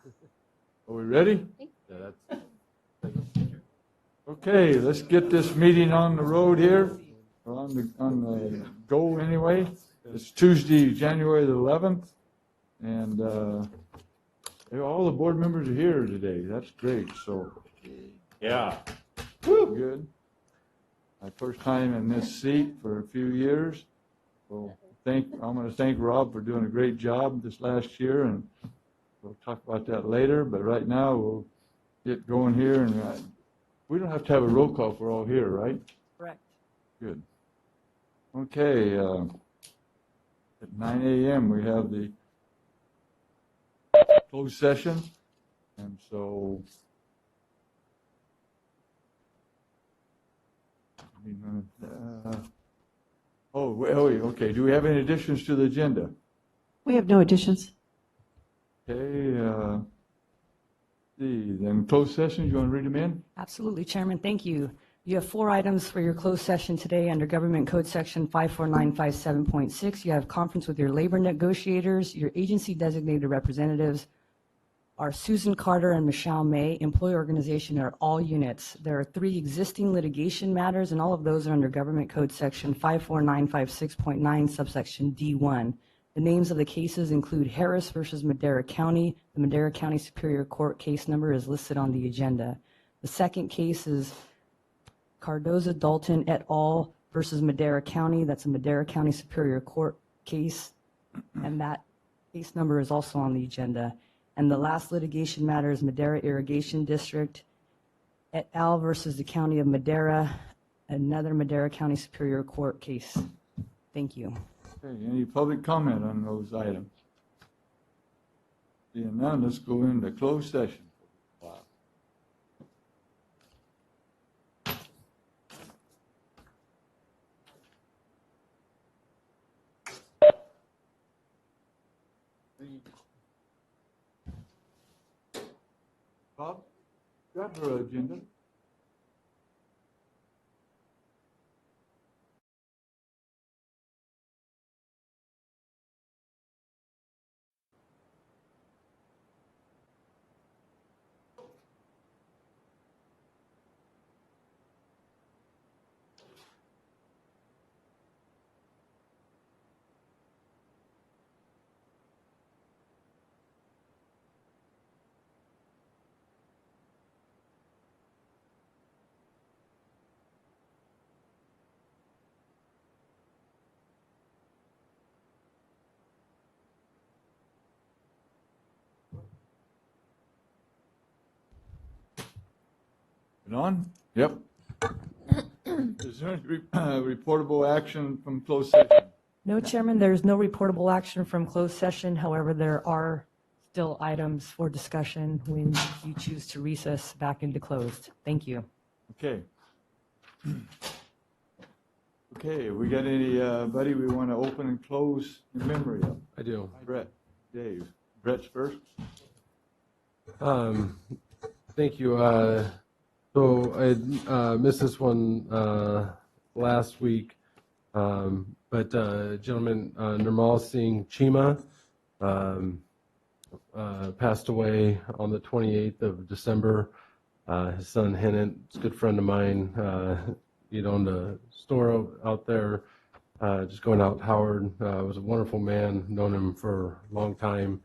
Are we ready? Yeah, okay, let's get this meeting on the road here, or on the go anyway. It's Tuesday, January the 11th, and all the board members are here today. That's great. So, yeah, good. My first time in this seat for a few years. So I'm going to thank Rob for doing a great job this last year, and we'll talk about that later. But right now, we'll get going here, and we don't have to have a roll call if we're all here, right? Correct. Good. Okay. At 9 a.m. we have the closed session, and so okay. Do we have any additions to the agenda? We have no additions. Okay. Then closed sessions, you want to read them in? Absolutely, Chairman. Thank you. You have 4 items for your closed session today under Government Code Section 54957.6. You have conference with your labor negotiators. Your agency designated representatives are Susan Carter and Michelle May. Employee organization are all units. There are 3 existing litigation matters, and all of those are under Government Code Section 54956.9, subsection D1. The names of the cases include Harris versus Madera County. The Madera County Superior Court case number is listed on the agenda. The second case is Cardoza Dalton et al. Versus Madera County. That's a Madera County Superior Court case, and that case number is also on the agenda. And the last litigation matter is Madera Irrigation District et al. Versus the County of Madera, another Madera County Superior Court case. Thank you. Okay, any public comment on those items? Seeing none, let's go into closed session. Wow. Bob, grab her agenda. It on? Yep. Is there any reportable action from closed session? No, Chairman, there is no reportable action from closed session. However, there are still items for discussion when you choose to recess back into closed. Thank you. Okay. Okay, we got anybody we want to open and close in memory of? I do. Brett, Dave. Brett's first. Thank you. So I missed this one last week, but gentleman Nirmal Singh Chima passed away on the 28th of December. His son Hennant, a good friend of mine, he owned a store out there, just going out Howard. Was a wonderful man, known him for a long time.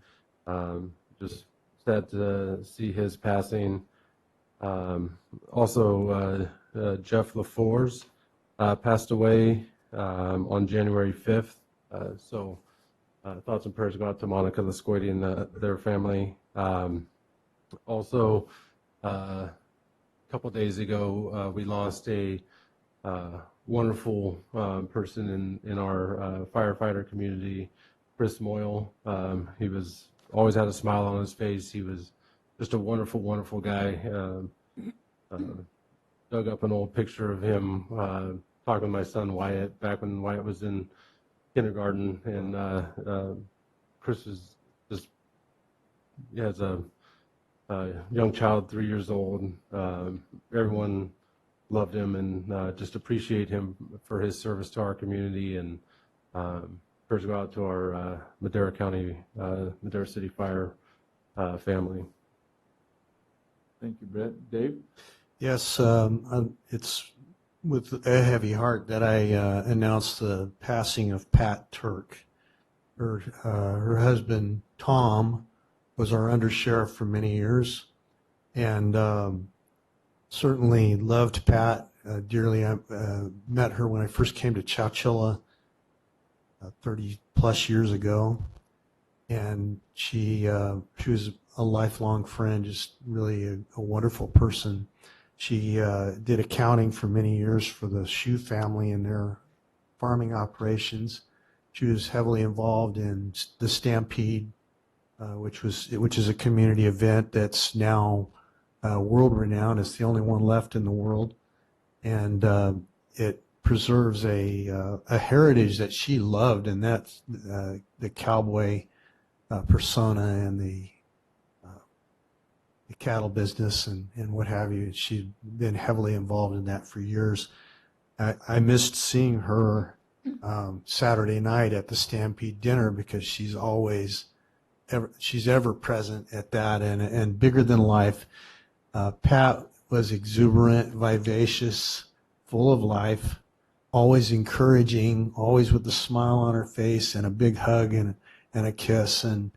Just sad to see his passing. Also, Jeff LaFours passed away on January 5th. So thoughts and prayers go out to Monica Lascoiti and their family. Also, a couple days ago, we lost a wonderful person in our firefighter community, Chris Moyle. He was always had a smile on his face. He was just a wonderful, wonderful guy. Dug up an old picture of him talking with my son Wyatt back when Wyatt was in kindergarten, and Chris is just, he has a young child, 3 years old. Everyone loved him and just appreciate him for his service to our community. And prayers go out to our Madera County, Madera City Fire family. Thank you, Brett. Dave? Yes, it's with a heavy heart that I announced the passing of Pat Turk. Her husband, Tom, was our undersheriff for many years, and certainly loved Pat dearly. I met her when I first came to Chowchilla 30 plus years ago, and she was a lifelong friend, just really a wonderful person. She did accounting for many years for the Shoe family and their farming operations. She was heavily involved in the Stampede, which is a community event that's now world renowned. It's the only one left in the world, and it preserves a heritage that she loved, and that's the cowboy persona and the cattle business and what have you. She'd been heavily involved in that for years. I missed seeing her Saturday night at the Stampede dinner because she's ever present at that and bigger than life. Pat was exuberant, vivacious, full of life, always encouraging, always with a smile on her face and a big hug and a kiss, and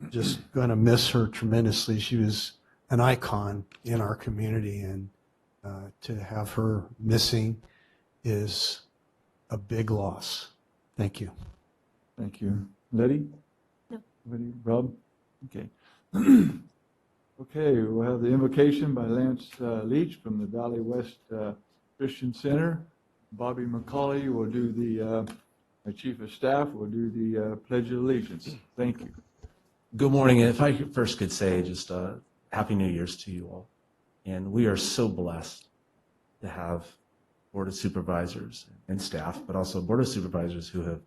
just going to miss her tremendously. She was an icon in our community, and to have her missing is a big loss. Thank you. Thank you. Letty? No. Letty? Rob? Okay. Okay, we'll have the invocation by Lance Leach from the Valley West Christian Center. Bobby McCauley will do our Chief of Staff will do the Pledge of Allegiance. Thank you. Good morning. If I first could say just Happy New Year's to you all. And we are so blessed to have Board of Supervisors and staff, but also Board of Supervisors who have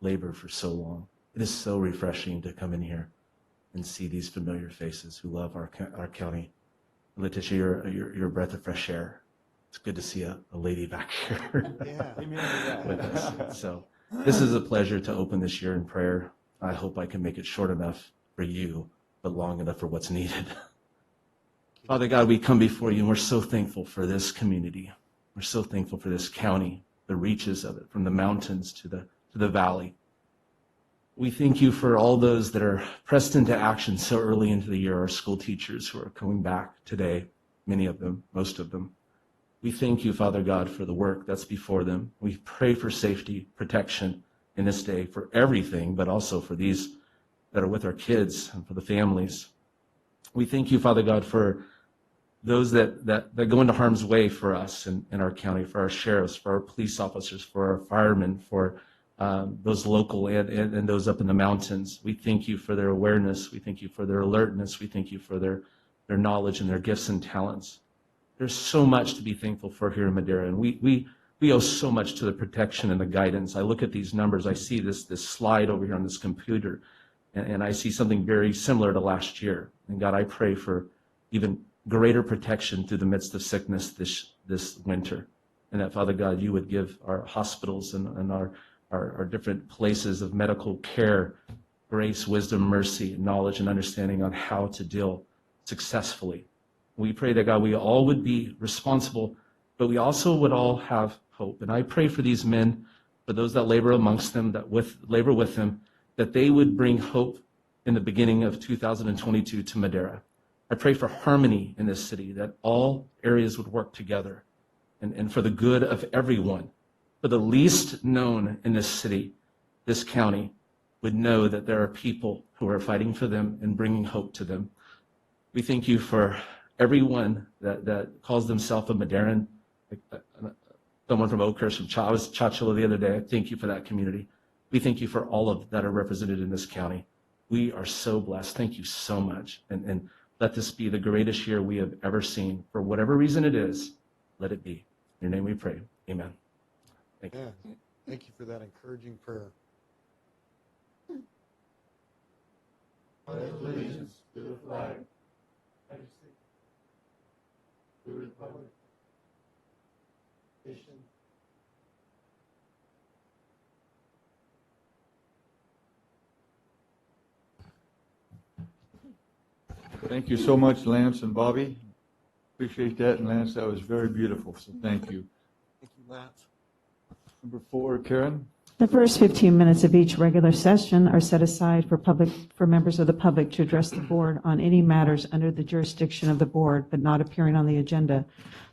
labored for so long. It is so refreshing to come in here and see these familiar faces who love our county. Letitia, you're a breath of fresh air. It's good to see a lady back here with us. So this is a pleasure to open this year in prayer. I hope I can make it short enough for you, but long enough for what's needed. Father God, we come before you and we're so thankful for this community. We're so thankful for this county, the reaches of it, from the mountains to the valley. We thank you for all those that are pressed into action so early into the year, our school teachers who are coming back today, many of them, most of them. We thank you, Father God, for the work that's before them. We pray for safety, protection in this day for everything, but also for these that are with our kids and for the families. We thank you, Father God, for those that go into harm's way for us in our county, for our sheriffs, for our police officers, for our firemen, for those local and those up in the mountains. We thank you for their awareness. We thank you for their alertness. We thank you for their knowledge and their gifts and talents. There's so much to be thankful for here in Madera, and we owe so much to the protection and the guidance. I look at these numbers. I see this slide over here on this computer, and I see something very similar to last year. And God, I pray for even greater protection through the midst of sickness this winter, and that, Father God, you would give our hospitals and our different places of medical care grace, wisdom, mercy, knowledge, and understanding on how to deal successfully. We pray that, God, we all would be responsible, but we also would all have hope. And I pray for these men, for those that labor amongst them, that labor with them, that they would bring hope in the beginning of 2022 to Madera. I pray for harmony in this city, that all areas would work together and for the good of everyone. For the least known in this city, this county, would know that there are people who are fighting for them and bringing hope to them. We thank you for everyone that calls themselves a Maderan. Someone from Oakhurst, I was Chowchilla the other day. I thank you for that community. We thank you for all of that are represented in this county. We are so blessed. Thank you so much. And let this be the greatest year we have ever seen. For whatever reason it is, let it be. In your name we pray. Amen. Thank you. Yeah. Thank you for that encouraging prayer. Allegiance to the flag, to the republic, nation. Thank you so much, Lance and Bobby. Appreciate that, and Lance, that was very beautiful, so thank you. Thank you, Lance. Number 4, Karen? The first 15 minutes of each regular session are set aside for members of the public to address the board on any matters under the jurisdiction of the board but not appearing on the agenda.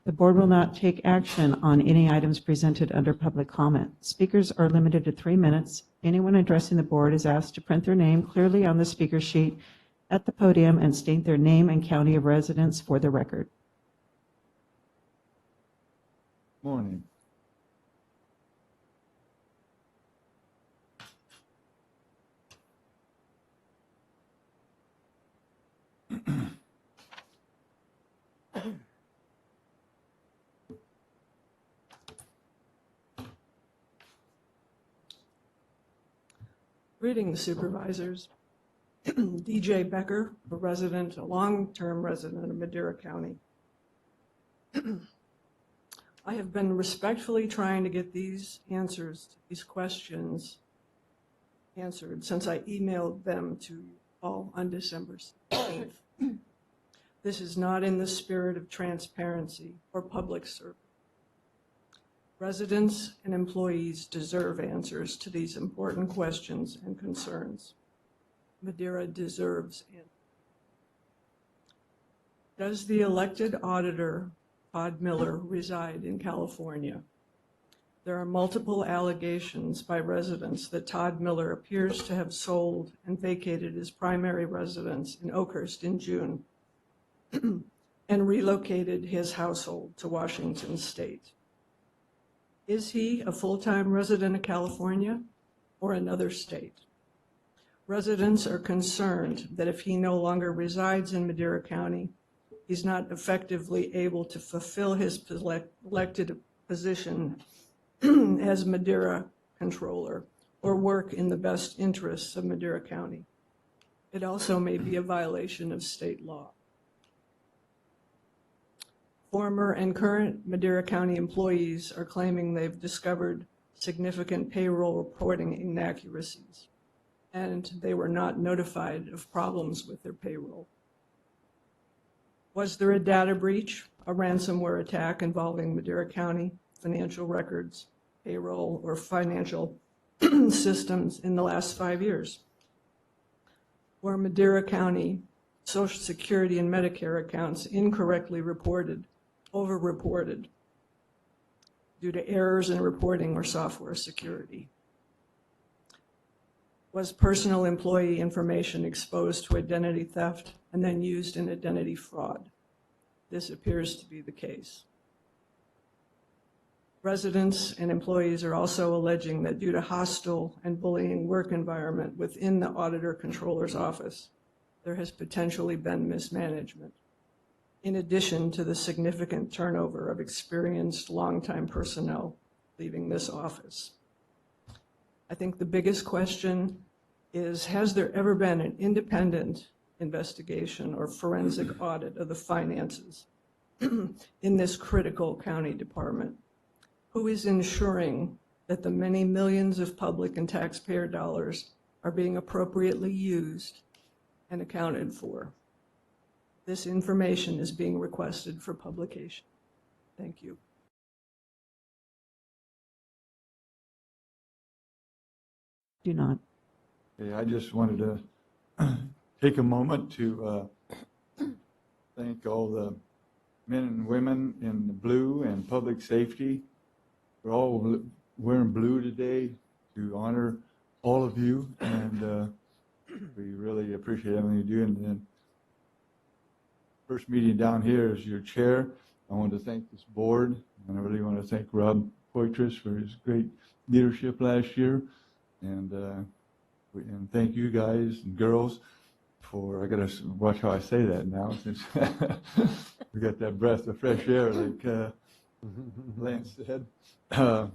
The board will not take action on any items presented under public comment. Speakers are limited to 3 minutes. Anyone addressing the board is asked to print their name clearly on the speaker sheet at the podium and state their name and county of residence for the record. Morning. Greetings, supervisors. DJ Becker, a long-term resident of Madera County. I have been respectfully trying to get these answers to these questions answered since I emailed them to you all on December 16th. This is not in the spirit of transparency or public service. Residents and employees deserve answers to these important questions and concerns. Madera deserves answers. Does the elected auditor, Todd Miller, reside in California? There are multiple allegations by residents that Todd Miller appears to have sold and vacated his primary residence in Oakhurst in June and relocated his household to Washington State. Is he a full-time resident of California or another state? Residents are concerned that if he no longer resides in Madera County, he's not effectively able to fulfill his elected position as Madera controller or work in the best interests of Madera County. It also may be a violation of state law. Former and current Madera County employees are claiming they've discovered significant payroll reporting inaccuracies, and they were not notified of problems with their payroll. Was there a data breach, a ransomware attack involving Madera County financial records, payroll, or financial systems in the last 5 years? Were Madera County Social Security and Medicare accounts incorrectly reported, over-reported, due to errors in reporting or software security? Was personal employee information exposed to identity theft and then used in identity fraud? This appears to be the case. Residents and employees are also alleging that due to hostile and bullying work environment within the Auditor Controller's office, there has potentially been mismanagement, in addition to the significant turnover of experienced longtime personnel leaving this office. I think the biggest question is, has there ever been an independent investigation or forensic audit of the finances in this critical county department? Who is ensuring that the many millions of public and taxpayer dollars are being appropriately used and accounted for? This information is being requested for publication. Thank you. Do not. Okay, I just wanted to take a moment to thank all the men and women in the blue and public safety. We're all wearing blue today to honor all of you, and we really appreciate everything you do. And then first meeting down here is your chair. I want to thank this board, and I really want to thank Rob Poitras for his great leadership last year. And thank you guys and girls for, I gotta watch how I say that now since we got that breath of fresh air like Lance said. A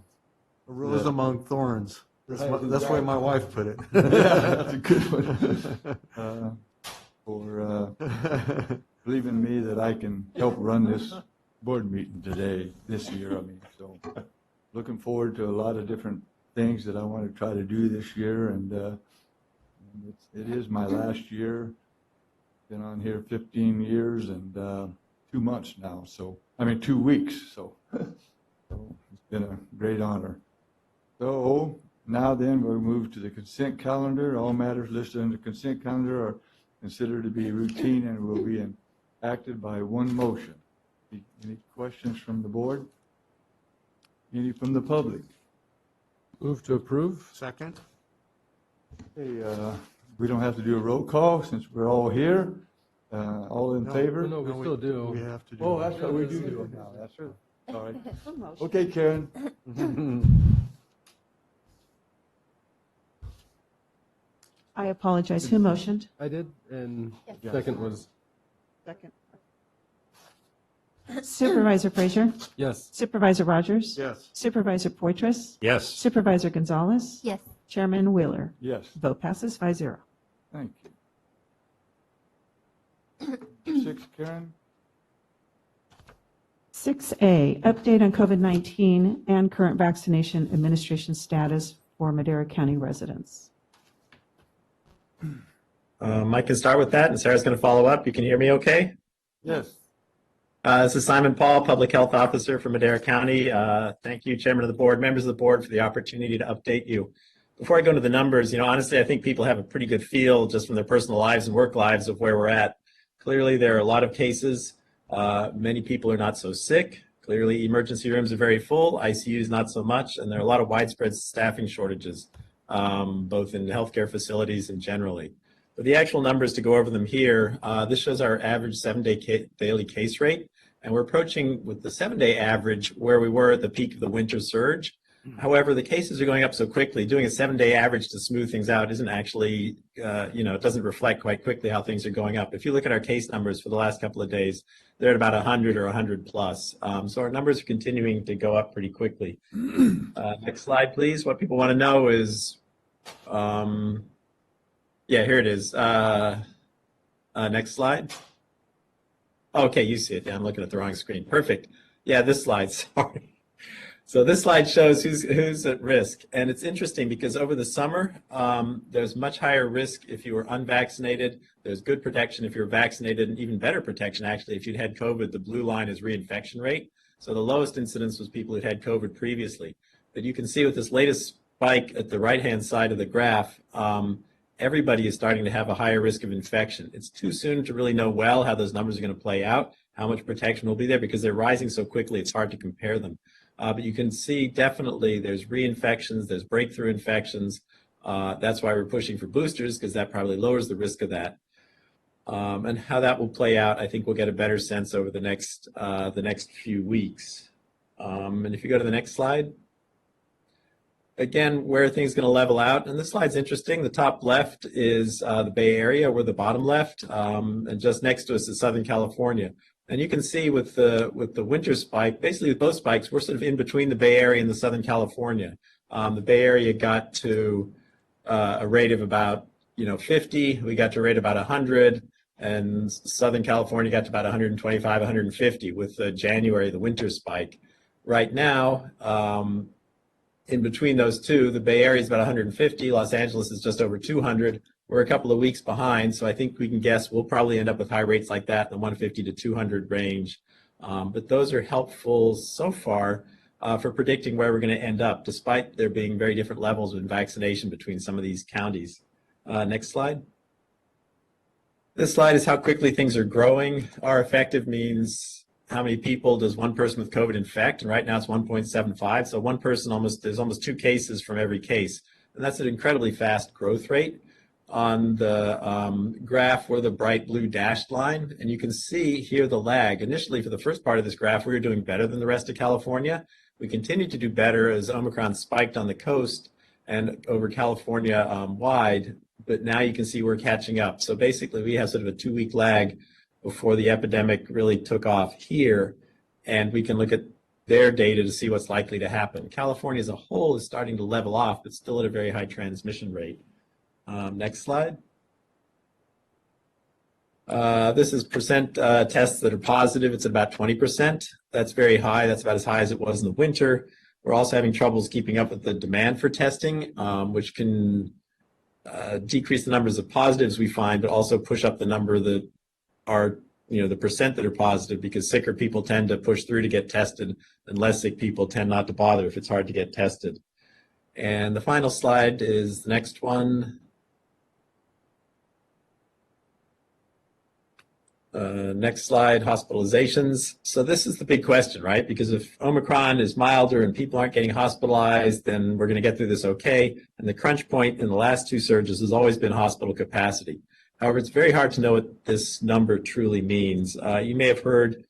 rose among thorns. That's the way my wife put it. Yeah, that's a good one. For believing in me that I can help run this board meeting today, this year. I mean, so looking forward to a lot of different things that I want to try to do this year, and it is my last year been on here 15 years and 2 months now, so, 2 weeks, so it's been a great honor. So now then, we'll move to the consent calendar. All matters listed in the consent calendar are considered to be routine and will be acted by one motion. Any questions from the board? Any from the public? Move to approve? Second? Okay, we don't have to do a roll call since we're all here. All in favor? No, we still do. We have to do. Oh, that's what we do now. That's right. Sorry. Okay, Karen. I apologize. Who motioned? I did, and second was, Second. Supervisor Frazier? yes. Supervisor Rogers? Yes. Supervisor Poitras? Yes. Supervisor Gonzalez? Yes. Chairman Wheeler? Yes, Vote passes 5-0. thank you. 6, Karen? 6A, update on COVID-19 and current vaccination administration status for Madera County residents. I can start with that, and Sarah's going to follow up. You can hear me okay? Yes. This is Simon Paul, Public Health Officer for Madera County. Thank you, Chairman of the Board, members of the Board, for the opportunity to update you. Before I go into the numbers, honestly, I think people have a pretty good feel just from their personal lives and work lives of where we're at. Clearly, there are a lot of cases. Many people are not so sick. Clearly, emergency rooms are very full, ICUs not so much, and there are a lot of widespread staffing shortages, both in healthcare facilities and generally. But the actual numbers, to go over them here, this shows our average 7-day daily case rate, and we're approaching with the 7-day average where we were at the peak of the winter surge. However, the cases are going up so quickly, doing a 7-day average to smooth things out isn't actually, it doesn't reflect quite quickly how things are going up. If you look at our case numbers for the last couple of days, they're at about 100 or 100 plus. So our numbers are continuing to go up pretty quickly. Next slide, please. What people want to know is, yeah, here it is. Next slide. Okay, you see it. Yeah, I'm looking at the wrong screen. Perfect. Yeah, this slide, sorry. So this slide shows who's at risk. And it's interesting because over the summer, there's much higher risk if you were unvaccinated. There's good protection if you're vaccinated, and even better protection, actually, if you'd had COVID. The blue line is reinfection rate. So the lowest incidence was people who'd had COVID previously. But you can see with this latest spike at the right-hand side of the graph, everybody is starting to have a higher risk of infection. It's too soon to really know well how those numbers are going to play out, how much protection will be there, because they're rising so quickly, it's hard to compare them. But you can see definitely there's reinfections, there's breakthrough infections. That's why we're pushing for boosters, because that probably lowers the risk of that. And how that will play out, I think we'll get a better sense over the next few weeks. And if you go to the next slide. Again, where are things going to level out? And this slide's interesting. The top left is the Bay Area. We're the bottom left, and just next to us is Southern California. And you can see with the winter spike, basically with both spikes, we're sort of in between the Bay Area and the Southern California. The Bay Area got to a rate of about 50. We got to a rate about 100, and Southern California got to about 125, 150 with January, the winter spike. Right now, in between those two, the Bay Area is about 150. Los Angeles is just over 200. We're a couple of weeks behind, so I think we can guess we'll probably end up with high rates like that in the 150 to 200 range. But those are helpful so far for predicting where we're going to end up, despite there being very different levels of vaccination between some of these counties. Next slide. This slide is how quickly things are growing. R effective means how many people does one person with COVID infect? And right now it's 1.75. So one person there's almost 2 cases from every case. And that's an incredibly fast growth rate. On the graph, we're the bright blue dashed line. And you can see here the lag. Initially, for the first part of this graph, we were doing better than the rest of California. We continued to do better as Omicron spiked on the coast and over California wide. But now you can see we're catching up. So basically, we have sort of a 2-week lag before the epidemic really took off here, and we can look at their data to see what's likely to happen. California as a whole is starting to level off, but still at a very high transmission rate. Next slide. This is percent tests that are positive. It's about 20%. That's very high. That's about as high as it was in the winter. We're also having troubles keeping up with the demand for testing, which can decrease the numbers of positives we find, but also push up the number that are, the percent that are positive, because sicker people tend to push through to get tested and less sick people tend not to bother if it's hard to get tested. And the final slide is the next one. Next slide, hospitalizations. So this is the big question, right? Because if Omicron is milder and people aren't getting hospitalized, then we're going to get through this okay. And the crunch point in the last two surges has always been hospital capacity. However, it's very hard to know what this number truly means. You may have heard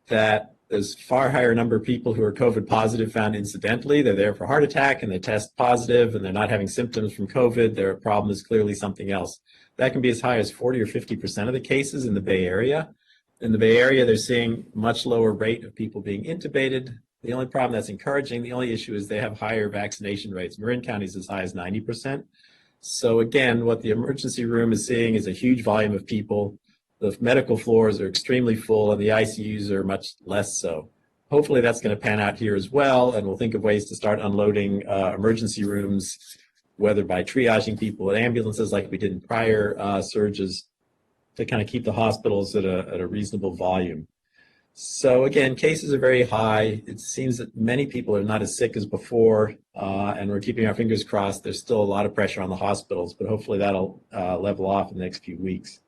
that there's far higher number of people who are COVID positive found incidentally. They're there for a heart attack and they test positive and they're not having symptoms from COVID. Their problem is clearly something else. That can be as high as 40 or 50% of the cases in the Bay Area. In the Bay Area, they're seeing much lower rate of people being intubated. The only problem that's encouraging, the only issue is they have higher vaccination rates. Marin County is as high as 90%. So again, what the emergency room is seeing is a huge volume of people. The medical floors are extremely full and the ICUs are much less so. Hopefully that's going to pan out here as well, and we'll think of ways to start unloading emergency rooms, whether by triaging people with ambulances like we did in prior surges, to kind of keep the hospitals at a reasonable volume. So again, cases are very high. It seems that many people are not as sick as before, and we're keeping our fingers crossed. There's still a lot of pressure on the hospitals, but hopefully that'll level off in the next few weeks.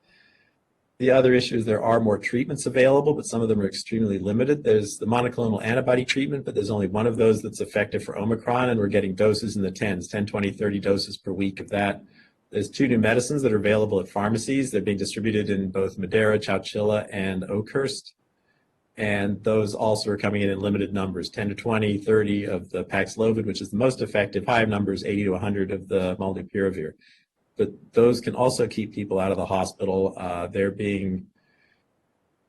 The other issue is there are more treatments available, but some of them are extremely limited. There's the monoclonal antibody treatment, but there's only one of those that's effective for Omicron, and we're getting doses in the 10s, 10, 20, 30 doses per week of that. There's 2 new medicines that are available at pharmacies. They're being distributed in both Madera, Chowchilla, and Oakhurst. And those also are coming in limited numbers, 10 to 20, 30 of the Paxlovid, which is the most effective, high numbers, 80 to 100 of the Molnupiravir. But those can also keep people out of the hospital. They're being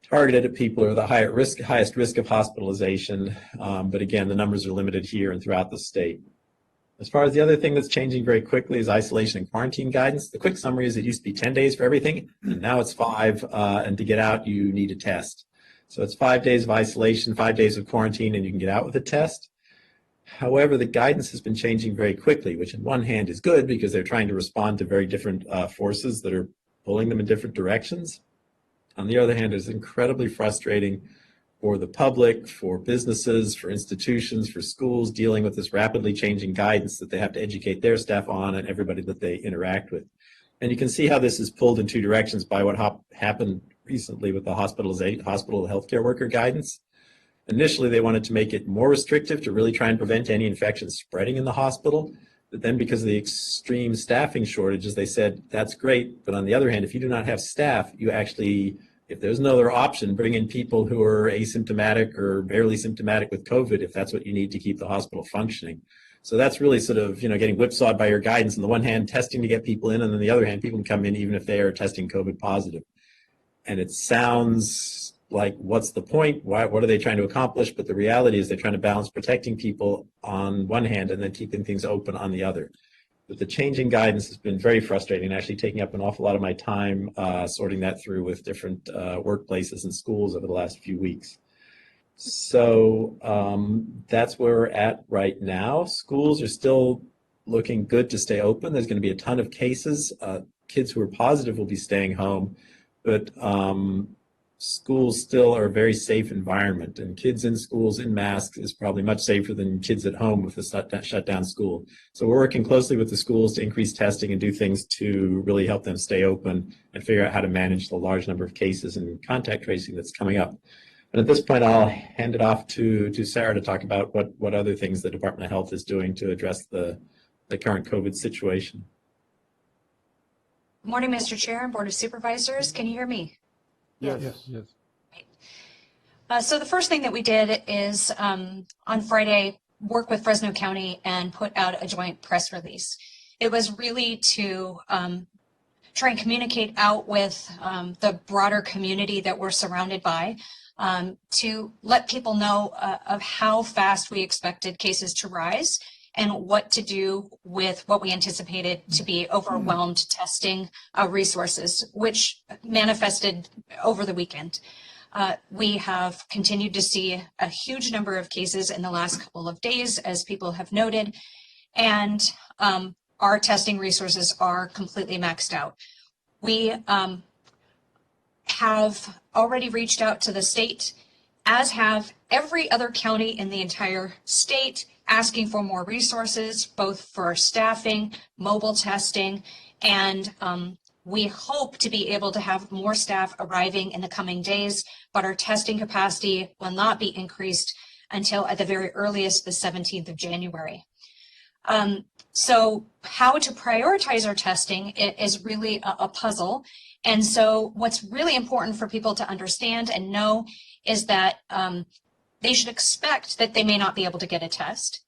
targeted at people who are the highest risk of hospitalization. But again, the numbers are limited here and throughout the state. As far as the other thing that's changing very quickly is isolation and quarantine guidance. The quick summary is it used to be 10 days for everything, and now it's 5, and to get out, you need a test. So it's 5 days of isolation, 5 days of quarantine, and you can get out with a test. However, the guidance has been changing very quickly, which on one hand is good because they're trying to respond to very different forces that are pulling them in different directions. On the other hand, it's incredibly frustrating for the public, for businesses, for institutions, for schools dealing with this rapidly changing guidance that they have to educate their staff on and everybody that they interact with. And you can see how this is pulled in 2 directions by what happened recently with the hospital healthcare worker guidance. Initially, they wanted to make it more restrictive to really try and prevent any infections spreading in the hospital. But then because of the extreme staffing shortages, they said, that's great. But on the other hand, if you do not have staff, you actually, if there's no other option, bring in people who are asymptomatic or barely symptomatic with COVID, if that's what you need to keep the hospital functioning. So that's really sort of, getting whipsawed by your guidance. On the one hand, testing to get people in, and on the other hand, people can come in even if they are testing COVID positive. And it sounds like, what's the point? What are they trying to accomplish? But the reality is they're trying to balance protecting people on one hand and then keeping things open on the other. But the changing guidance has been very frustrating, actually taking up an awful lot of my time sorting that through with different workplaces and schools over the last few weeks. So that's where we're at right now. Schools are still looking good to stay open. There's going to be a ton of cases. Kids who are positive will be staying home, but schools still are a very safe environment, and kids in schools in masks is probably much safer than kids at home with a shut down school. So we're working closely with the schools to increase testing and do things to really help them stay open and figure out how to manage the large number of cases and contact tracing that's coming up. And at this point, I'll hand it off to Sarah to talk about what other things the Department of Health is doing to address the current COVID situation. Good morning, Mr. Chair and Board of Supervisors. Can you hear me? Yes. So the first thing that we did is on Friday, work with Fresno County and put out a joint press release. It was really to try and communicate out with the broader community that we're surrounded by, to let people know of how fast we expected cases to rise and what to do with what we anticipated to be overwhelmed testing resources, which manifested over the weekend. We have continued to see a huge number of cases in the last couple of days, as people have noted, and our testing resources are completely maxed out. We have already reached out to the state, as have every other county in the entire state, asking for more resources, both for staffing, mobile testing, and we hope to be able to have more staff arriving in the coming days, but our testing capacity will not be increased until at the very earliest, the 17th of January. So how to prioritize our testing is really a puzzle. And so what's really important for people to understand and know is that they should expect that they may not be able to get a test.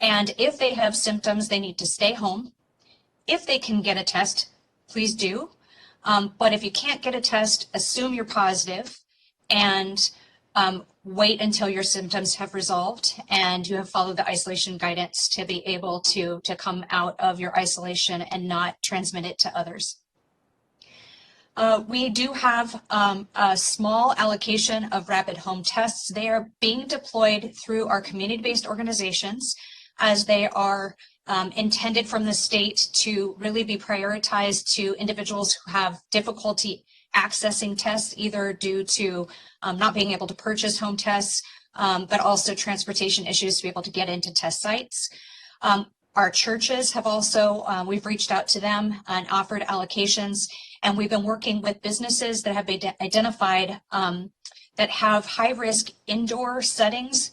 And if they have symptoms, they need to stay home. If they can get a test, please do. But if you can't get a test, assume you're positive and wait until your symptoms have resolved and you have followed the isolation guidance to be able to come out of your isolation and not transmit it to others. We do have a small allocation of rapid home tests. They are being deployed through our community-based organizations as they are intended from the state to really be prioritized to individuals who have difficulty accessing tests, either due to not being able to purchase home tests, but also transportation issues to be able to get into test sites. Our churches have also, we've reached out to them and offered allocations, and we've been working with businesses that have been identified that have high-risk indoor settings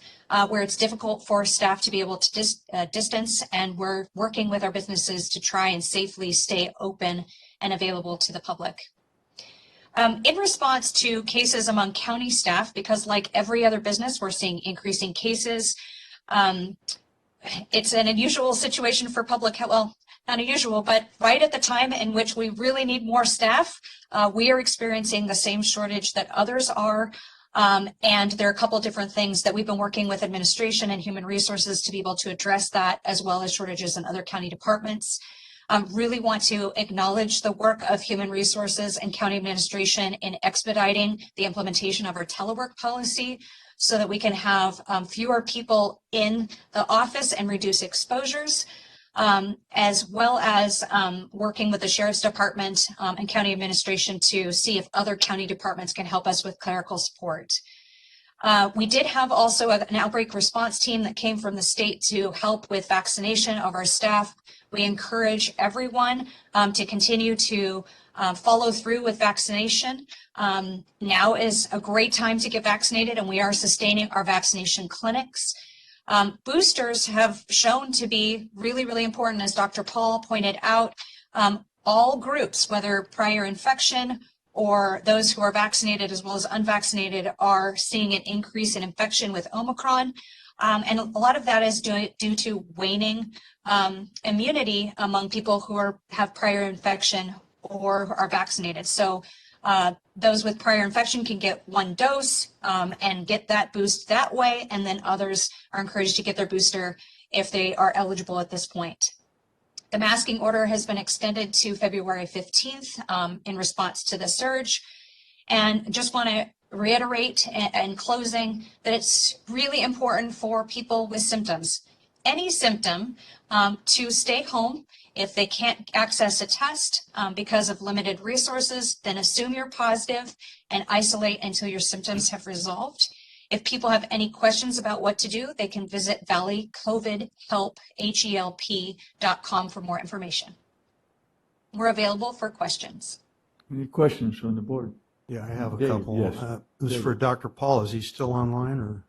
where it's difficult for staff to be able to distance, and we're working with our businesses to try and safely stay open and available to the public. In response to cases among county staff, because like every other business, we're seeing increasing cases. It's an unusual situation for public health, well, not unusual, but right at the time in which we really need more staff, we are experiencing the same shortage that others are. And there are a couple of different things that we've been working with administration and human resources to be able to address that, as well as shortages in other county departments. Really want to acknowledge the work of human resources and county administration in expediting the implementation of our telework policy so that we can have fewer people in the office and reduce exposures, as well as working with the Sheriff's Department and county administration to see if other county departments can help us with clerical support. We did have also an outbreak response team that came from the state to help with vaccination of our staff. We encourage everyone to continue to follow through with vaccination. Now is a great time to get vaccinated, and we are sustaining our vaccination clinics. Boosters have shown to be really, really important, as Dr. Paul pointed out. All groups, whether prior infection or those who are vaccinated as well as unvaccinated, are seeing an increase in infection with Omicron. And a lot of that is due to waning immunity among people who have prior infection or are vaccinated. So those with prior infection can get one dose and get that boost that way, and then others are encouraged to get their booster if they are eligible at this point. The masking order has been extended to February 15th in response to the surge. And just want to reiterate in closing that it's really important for people with symptoms, any symptom, to stay home. If they can't access a test because of limited resources, then assume you're positive and isolate until your symptoms have resolved. If people have any questions about what to do, they can visit valleycovidhelp.com for more information. We're available for questions. Any questions from the board? Yeah, I have a Dave, couple. yes. This is for Dr. Paul. Is he still online or?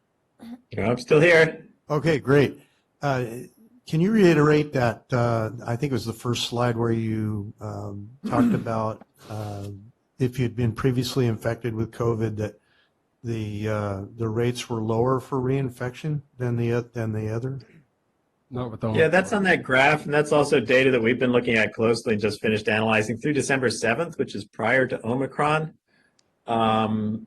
I'm still here. Okay, great. Can you reiterate that, I think it was the first slide where you talked about if you'd been previously infected with COVID, that the rates were lower for reinfection than the other? Not with the Yeah, that's on that graph, and that's also data that we've been looking at closely and just finished analyzing through December 7th, which is prior to Omicron. For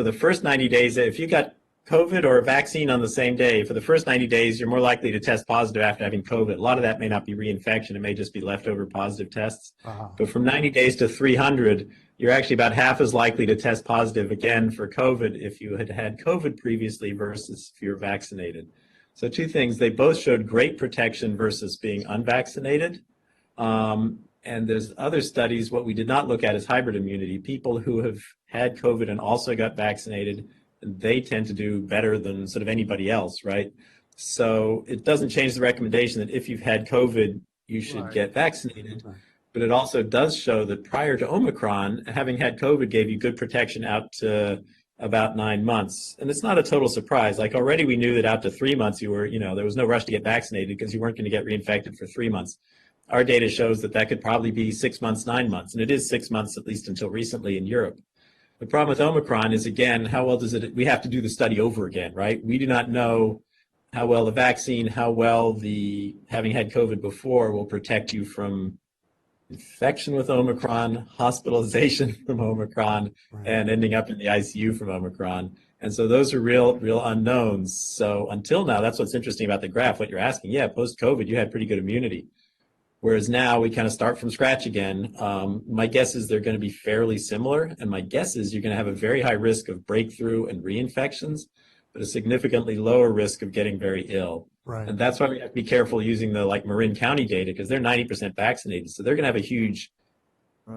the first 90 days, if you got COVID or a vaccine on the same day, for the first 90 days, you're more likely to test positive after having COVID. A lot of that may not be reinfection. It may just be leftover positive tests. But from 90 days to 300, you're actually about half as likely to test positive again for COVID if you had had COVID previously versus if you're vaccinated. So two things, they both showed great protection versus being unvaccinated. And And there's other studies. What we did not look at is hybrid immunity. People who have had COVID and also got vaccinated, they tend to do better than sort of anybody else, right? So it doesn't change the recommendation that if you've had COVID, you should get vaccinated. But it also does show that prior to Omicron, having had COVID gave you good protection out to about 9 months. And it's not a total surprise. Like already we knew that out to 3 months you were, there was no rush to get vaccinated because you weren't going to get reinfected for 3 months. Our data shows that that could probably be 6 months, 9 months. And it is 6 months, at least until recently in Europe. The problem with Omicron is, again, how well we have to do the study over again, right? We do not know how well the vaccine, how well having had COVID before will protect you from infection with Omicron, hospitalization from Omicron, and ending up in the ICU from Omicron. And so those are real unknowns. So until now, that's what's interesting about the graph. What you're asking, yeah, post-COVID, you had pretty good immunity. Whereas now we kind of start from scratch again. My guess is they're going to be fairly similar. And my guess is you're going to have a very high risk of breakthrough and reinfections, but a significantly lower risk of getting very ill. Right. And that's why we have to be careful using the Marin County data, because they're 90% vaccinated. So they're going to have a huge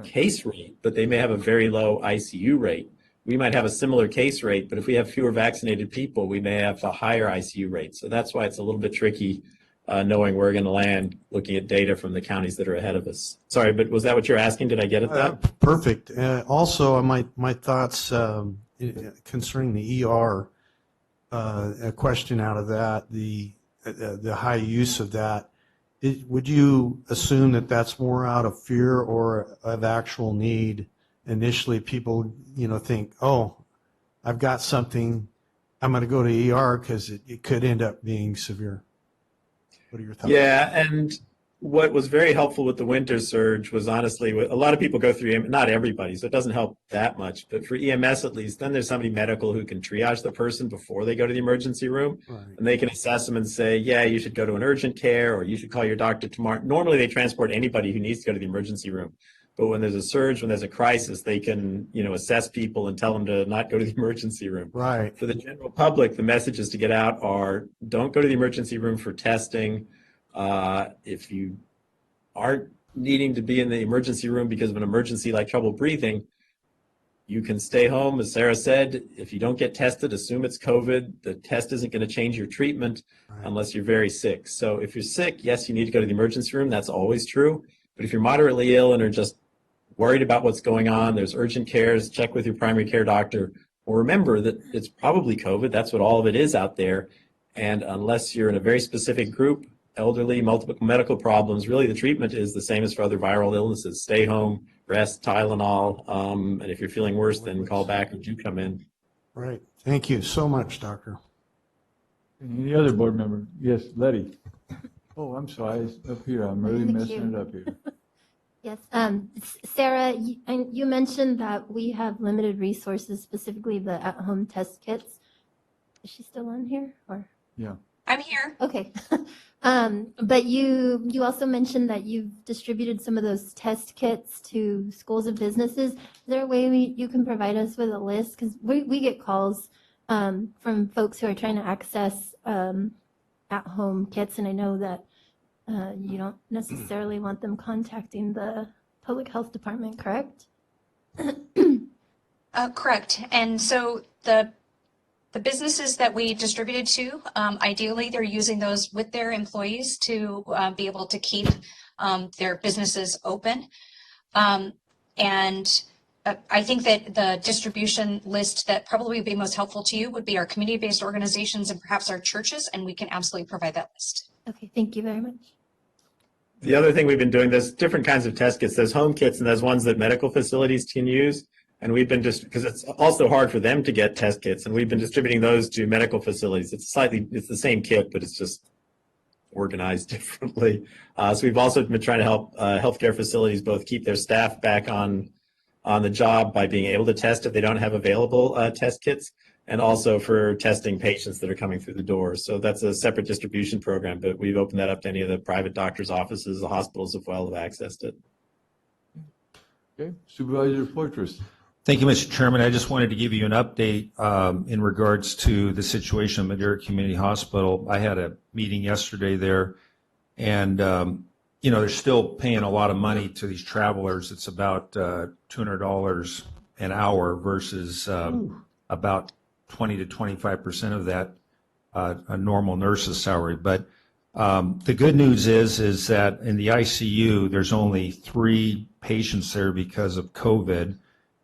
case rate, but they may have a very low ICU rate. We might have a similar case rate, but if we have fewer vaccinated people, we may have a higher ICU rate. So that's why it's a little bit tricky knowing where we're going to land, looking at data from the counties that are ahead of us. Sorry, but was that what you're asking? Did I get at that? Perfect. Also, my thoughts concerning the ER, a question out of that, the high use of that. Would you assume that that's more out of fear or of actual need? Initially, people, think, oh, I've got something, I'm going to go to ER because it could end up being severe. What are your thoughts? Yeah, and what was very helpful with the winter surge was honestly, a lot of people go through, not everybody, so it doesn't help that much, but for EMS at least, then there's somebody medical who can triage the person before they go to the emergency room, and they can assess them and say, yeah, you should go to an urgent care, or you should call your doctor tomorrow. Normally they transport anybody who needs to go to the emergency room, but when there's a surge, when there's a crisis, they can, assess people and tell them to not go to the emergency room. Right. For the general public, the messages to get out are, don't go to the emergency room for testing. If you aren't needing to be in the emergency room because of an emergency like trouble breathing, you can stay home. As Sarah said, if you don't get tested, assume it's COVID. The test isn't going to change your treatment unless you're very sick. So if you're sick, yes, you need to go to the emergency room. That's always true. But if you're moderately ill and are just worried about what's going on, there's urgent cares, check with your primary care doctor. Or remember that it's probably COVID. That's what all of it is out there. And unless you're in a very specific group, elderly, multiple medical problems, really the treatment is the same as for other viral illnesses. Stay home, rest, Tylenol, and if you're feeling worse, then call back or do come in. Right. Thank you so much, Doctor. Any other board member? Yes, Letty. Oh, I'm sorry, it's up here. I'm really Thank messing you. it up here. Yes, Sarah, you mentioned that we have limited resources, specifically the at-home test kits. Is she still on here, or? Yeah. I'm here. Okay. But you also mentioned that you've distributed some of those test kits to schools and businesses. Is there a way you can provide us with a list? Because we get calls from folks who are trying to access at-home kits, and I know that you don't necessarily want them contacting the public health department, correct? Correct. And so the businesses that we distributed to, ideally, they're using those with their employees to be able to keep their businesses open. And I think that the distribution list that probably would be most helpful to you would be our community-based organizations and perhaps our churches, and we can absolutely provide that list. Okay, thank you very much. The other thing we've been doing, there's different kinds of test kits. There's home kits and there's ones that medical facilities can use. And we've been because it's also hard for them to get test kits, and we've been distributing those to medical facilities. It's the same kit, but it's just organized differently. So we've also been trying to help healthcare facilities both keep their staff back on the job by being able to test if they don't have available test kits, and also for testing patients that are coming through the door. So that's a separate distribution program, but we've opened that up to any of the private doctors' offices. The hospitals as well have accessed it. Okay, Supervisor Fortress. Thank you, Mr. Chairman. I just wanted to give you an update in regards to the situation at Madera Community Hospital. I had a meeting yesterday there, and they're still paying a lot of money to these travelers. It's about $200 an hour versus about 20 to 25% of that a normal nurse's salary. But the good news is that in the ICU, there's only 3 patients there because of COVID,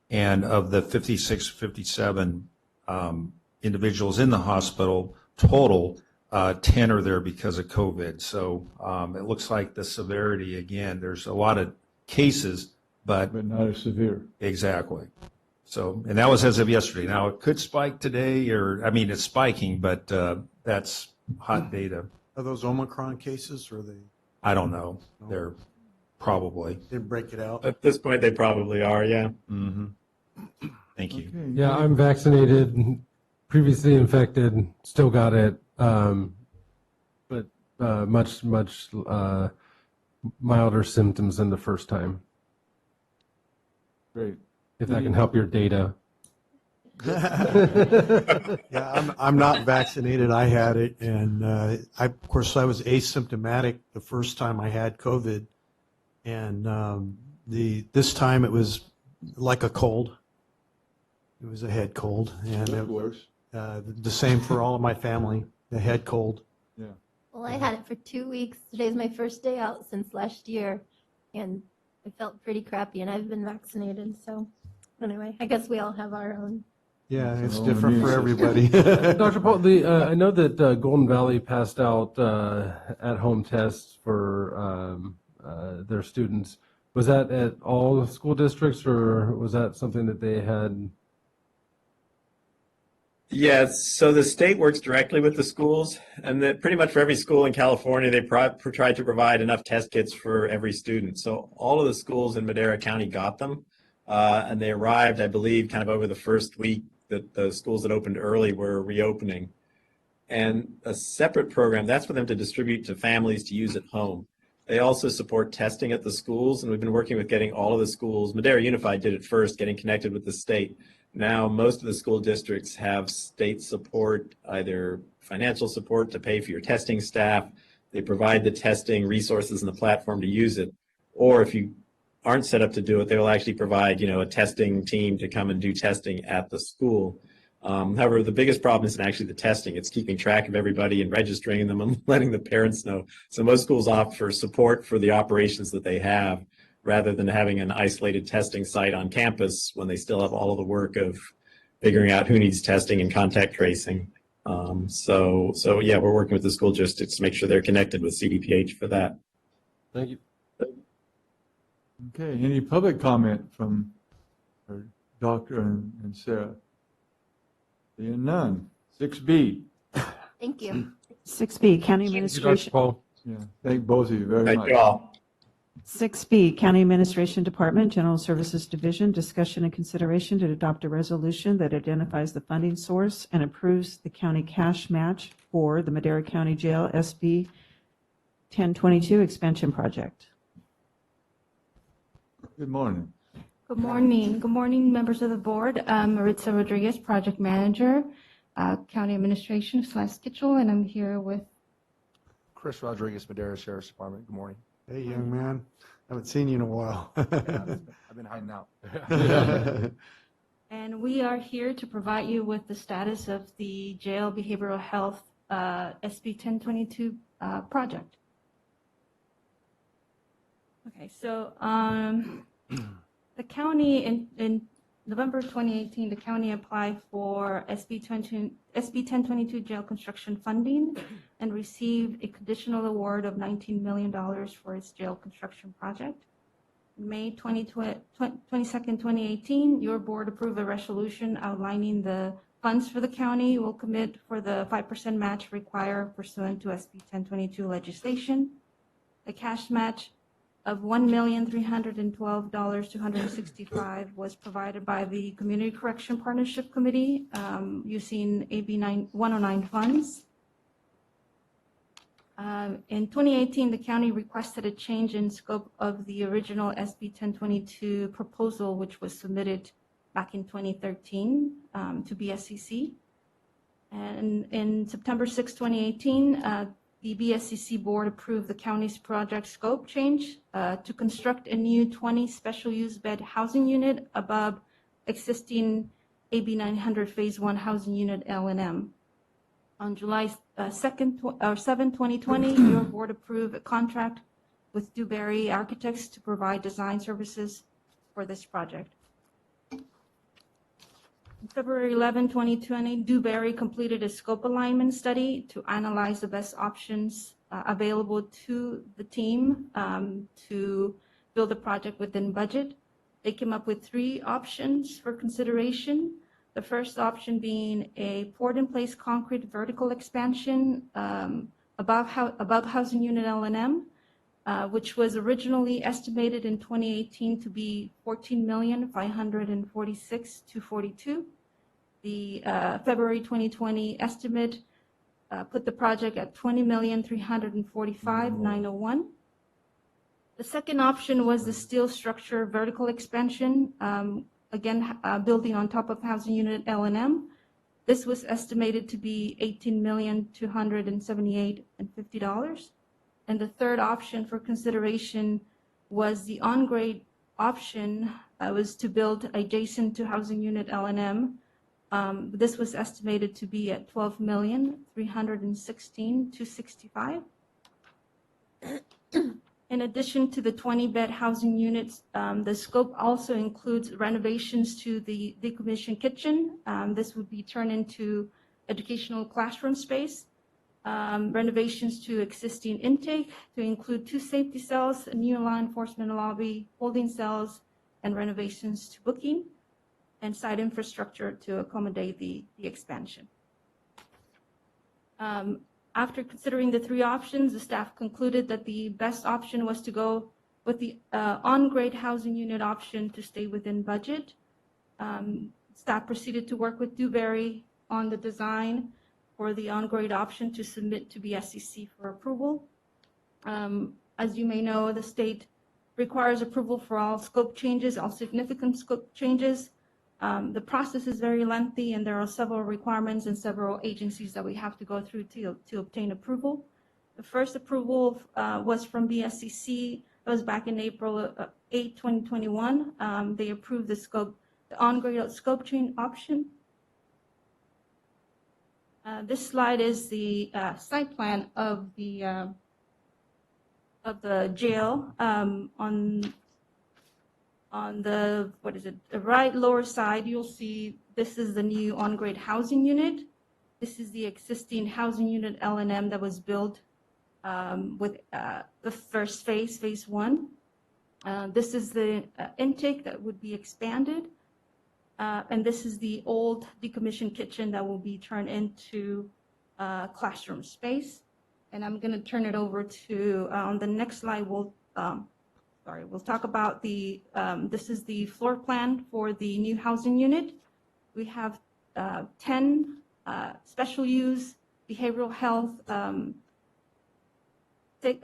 and of the 56, 57 individuals in the hospital total, 10 are there because of COVID. So it looks like the severity, again, there's a lot of cases, but not as severe. exactly. So, and that was as of yesterday. Now, it could spike today, it's spiking, but that's hot data. Are those Omicron cases, or they I don't know. They're probably. didn't break it out? At this point, they probably are, yeah. Mm-hmm. Thank you. Okay. Yeah, I'm vaccinated, previously infected, still got it, but much milder symptoms than the first time. Great. If that can help your data. Yeah, I'm not vaccinated. I had it, and of course, I was asymptomatic the first time I had COVID, and this time it was like a cold. It was a head cold, and That's worse. the same for all of my family. The head cold. Yeah. Well, I had it for 2 weeks. Today's my first day out since last year, and I felt pretty crappy, and I've been vaccinated. So anyway, I guess we all have our own. Yeah, it's own different for immune everybody. Dr. Paul, I know that Golden Valley passed out at-home tests for their students. Was that at all school districts, or was that something that they had? Yeah, so the state works directly with the schools, and that pretty much for every school in California, they try to provide enough test kits for every student. So all of the schools in Madera County got them, and they arrived, I believe, kind of over the first week that the schools that opened early were reopening. And a separate program, that's for them to distribute to families to use at home. They also support testing at the schools, and we've been working with getting all of the schools. Madera Unified did it first, getting connected with the state. Now, most of the school districts have state support, either financial support to pay for your testing staff. They provide the testing resources and the platform to use it. Or if you aren't set up to do it, they will actually provide, a testing team to come and do testing at the school. However, the biggest problem isn't actually the testing. It's keeping track of everybody and registering them and letting the parents know. So most schools opt for support for the operations that they have, rather than having an isolated testing site on campus when they still have all of the work of figuring out who needs testing and contact tracing. So yeah, we're working with the school districts to make sure they're connected with CDPH for that. Thank you. Okay, any public comment from our doctor and Sarah? Seeing none. 6B. Thank you. 6B, County Thank you, Dr. Administration. Paul. Yeah, thank both of you very Thank much. you all. 6B, County Administration Department, General Services Division, discussion and consideration to adopt a resolution that identifies the funding source and approves the county cash match for the Madera County Jail SB 1022 expansion project. Good morning. Good morning. Good morning, members of the board. I'm Maritza Rodriguez, Project Manager, County Administration of Kitchell, and I'm here with Chris Rodriguez, Madera Sheriff's Department. Good morning. Hey, young man. Haven't seen you in a while. I've been hiding out. and we are here to provide you with the status of the Jail Behavioral Health SB 1022 project. Okay, so the county in November 2018, the county applied for SB 1022 jail construction funding and received a conditional award of $19 million for its jail construction project. May 22nd, 2018, your board approved a resolution outlining the funds for the county will commit for the 5% match required pursuant to SB 1022 legislation. The cash match of $1,312,265 was provided by the Community Correction Partnership Committee using AB 109 funds. In 2018, the county requested a change in scope of the original SB 1022 proposal, which was submitted back in 2013 to BSCC. And in September 6, 2018, the BSCC board approved the county's project scope change to construct a new 20 special use bed housing unit above existing AB 900 Phase 1 housing unit L&M. On July 7, 2020, your board approved a contract with Dewberry Architects to provide design services for this project. On February 11, 2020, Dewberry completed a scope alignment study to analyze the best options available to the team to build the project within budget. They came up with 3 options for consideration. The first option being a poured-in-place concrete vertical expansion above housing unit L&M, which was originally estimated in 2018 to be $14,546,242. The February 2020 estimate put the project at $20,345,901. The second option was the steel structure vertical expansion, again building on top of housing unit L&M. This was estimated to be $18,278,050. And the third option for consideration was the on-grade option was to build adjacent to housing unit L&M. This was estimated to be at $12,316,265. In addition to the 20-bed housing units, the scope also includes renovations to the decommissioned kitchen. This would be turned into educational classroom space. Renovations to existing intake to include 2 safety cells, a new law enforcement lobby, holding cells, and renovations to booking, and site infrastructure to accommodate the expansion. After considering the 3 options, the staff concluded that the best option was to go with the on-grade housing unit option to stay within budget. Staff proceeded to work with Dewberry on the design for the on-grade option to submit to BSCC for approval. As you may know, the state requires approval for all scope changes, all significant scope changes. The process is very lengthy, and there are several requirements and several agencies that we have to go through to obtain approval. The first approval was from BSCC. It was back in April 8, 2021. They approved the scope, the on-grade scope change option. This slide is the site plan of the jail. On the, the right lower side, you'll see this is the new on-grade housing unit. This is the existing housing unit L&M that was built with the first phase 1. This is the intake that would be expanded. And this is the old decommissioned kitchen that will be turned into classroom space. And I'm going to turn it over to, on the next slide, we'll talk about the, this is the floor plan for the new housing unit. We have 10 special use behavioral health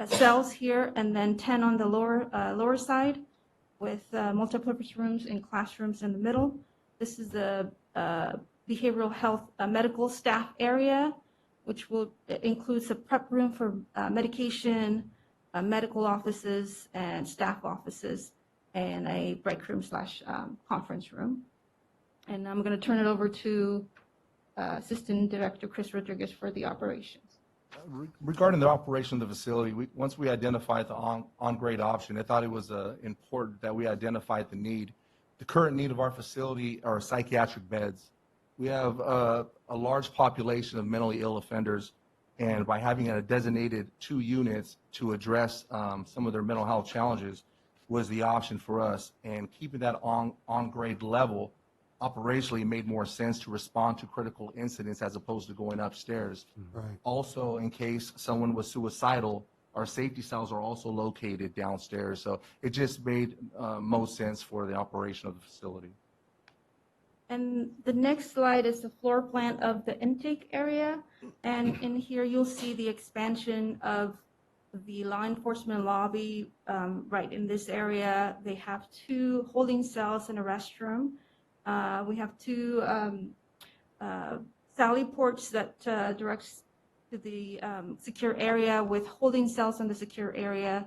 cells here, and then 10 on the lower side with multipurpose rooms and classrooms in the middle. This is the behavioral health medical staff area, which will includes a prep room for medication, medical offices and staff offices, and a break room / conference room. And I'm going to turn it over to Assistant Director Chris Rodriguez for the operations. Regarding the operation of the facility, once we identified the on-grade option, I thought it was important that we identified the need. The current need of our facility are psychiatric beds. We have a large population of mentally ill offenders, and by having a designated 2 units to address some of their mental health challenges was the option for us. And keeping that on-grade level operationally made more sense to respond to critical incidents as opposed to going upstairs. Right. Also, in case someone was suicidal, our safety cells are also located downstairs. So it just made most sense for the operation of the facility. And the next slide is the floor plan of the intake area. And in here, you'll see the expansion of the law enforcement lobby right in this area. They have 2 holding cells and a restroom. We have 2 sally ports that directs secure area with holding cells in the secure area,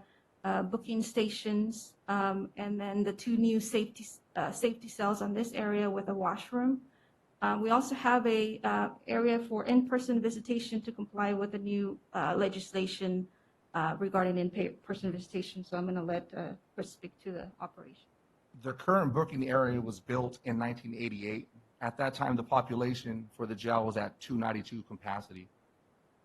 booking stations, and then the 2 new safety cells on this area with a washroom. We also have a area for in-person visitation to comply with the new legislation regarding in-person visitation. So I'm going to let Chris speak to the operation. The current booking area was built in 1988. At that time, the population for the jail was at 292 capacity.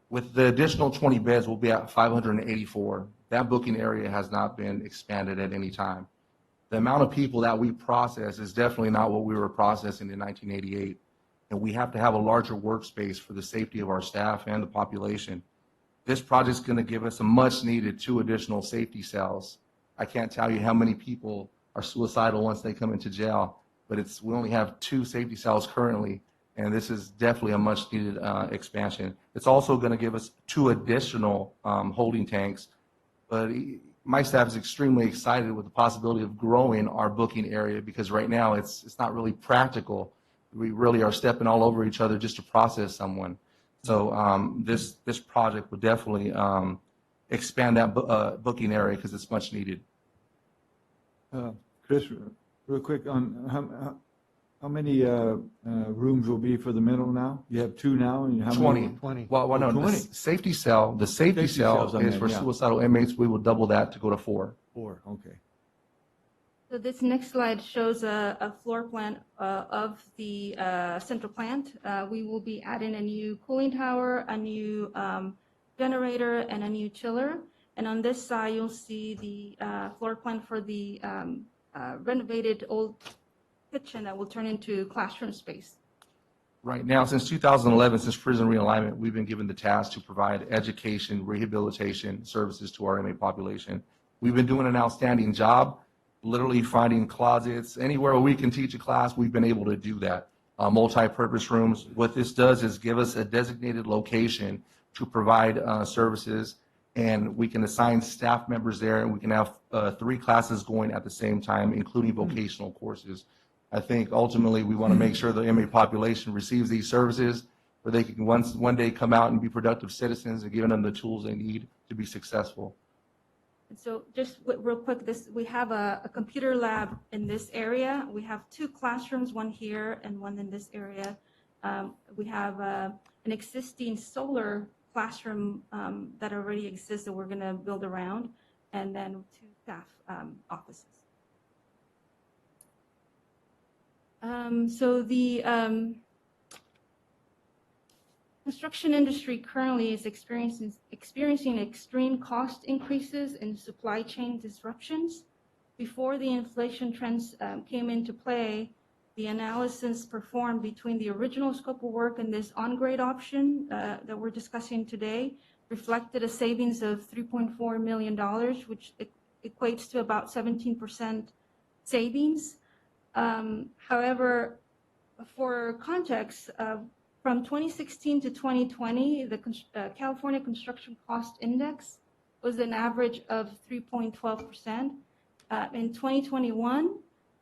With the additional 20 beds, we'll be at 584. That booking area has not been expanded at any time. The amount of people that we process is definitely not what we were processing in 1988. And we have to have a larger workspace for the safety of our staff and the population. This project is going to give us a much needed 2 additional safety cells. I can't tell you how many people are suicidal once they come into jail, but we only have 2 safety cells currently, and this is definitely a much needed expansion. It's also going to give us 2 additional holding tanks, but my staff is extremely excited with the possibility of growing our booking area, because right now it's not really practical. We really are stepping all over each other just to process someone. So this project would definitely expand that booking area because it's much needed. Chris, real quick, on how many rooms will be for the mental now? You have 2 now, and how 20. many? 20. Well, no, 20. the safety cell Safety cells, I is mean, for yeah. suicidal inmates. We will double that to go to 4. 4, okay. So this next slide shows a floor plan of the central plant. We will be adding a new cooling tower, a new generator, and a new chiller. And on this side, you'll see the floor plan for the renovated old kitchen that will turn into classroom space. Right now, since 2011, since prison realignment, we've been given the task to provide education, rehabilitation services to our inmate population. We've been doing an outstanding job, literally finding closets. Anywhere where we can teach a class, we've been able to do that. Multi-purpose rooms. What this does is give us a designated location to provide services, and we can assign staff members there, and we can have 3 classes going at the same time, including vocational courses. I think ultimately we want to make sure the inmate population receives these services where they can one day come out and be productive citizens and giving them the tools they need to be successful. And so just real quick, we have a computer lab in this area. We have 2 classrooms, one here and one in this area. We have an existing solar classroom that already exists that we're going to build around, and then 2 staff offices. So the construction industry currently is experiencing extreme cost increases and supply chain disruptions. Before the inflation trends came into play, the analysis performed between the original scope of work and this on-grade option that we're discussing today reflected a savings of $3.4 million, which equates to about 17% savings. However, for context, from 2016 to 2020, the California Construction Cost Index was an average of 3.12%. In 2021,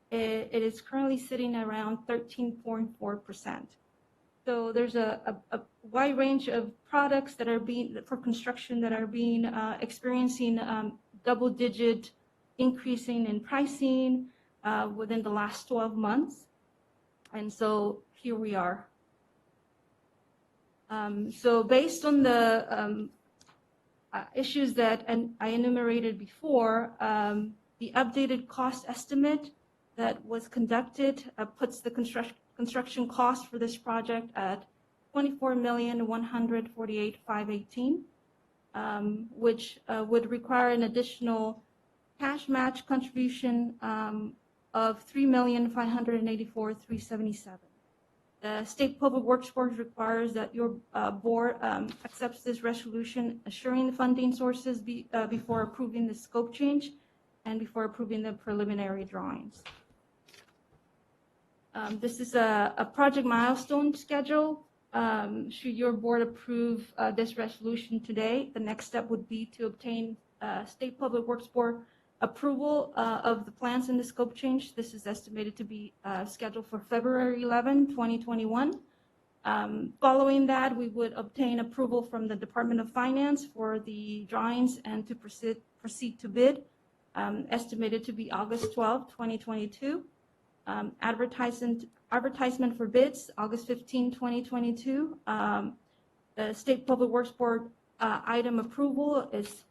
it is currently sitting around 13.4%. So there's a wide range of products that are for construction that are experiencing double-digit increasing in pricing within the last 12 months. And so here we are. So based on the issues that I enumerated before, the updated cost estimate that was conducted puts the construction cost for this project at $24,148,518, which would require an additional cash match contribution of $3,584,377. The State Public Works Board requires that your board accepts this resolution assuring the funding sources before approving the scope change and before approving the preliminary drawings. This is a project milestone schedule. Should your board approve this resolution today, the next step would be to obtain State Public Works Board approval of the plans in the scope change. This is estimated to be scheduled for February 11, 2021. Following that, we would obtain approval from the Department of Finance for the drawings and to proceed to bid, estimated to be August 12, 2022. Advertisement for bids, August 15, 2022. The State Public Works Board item approval is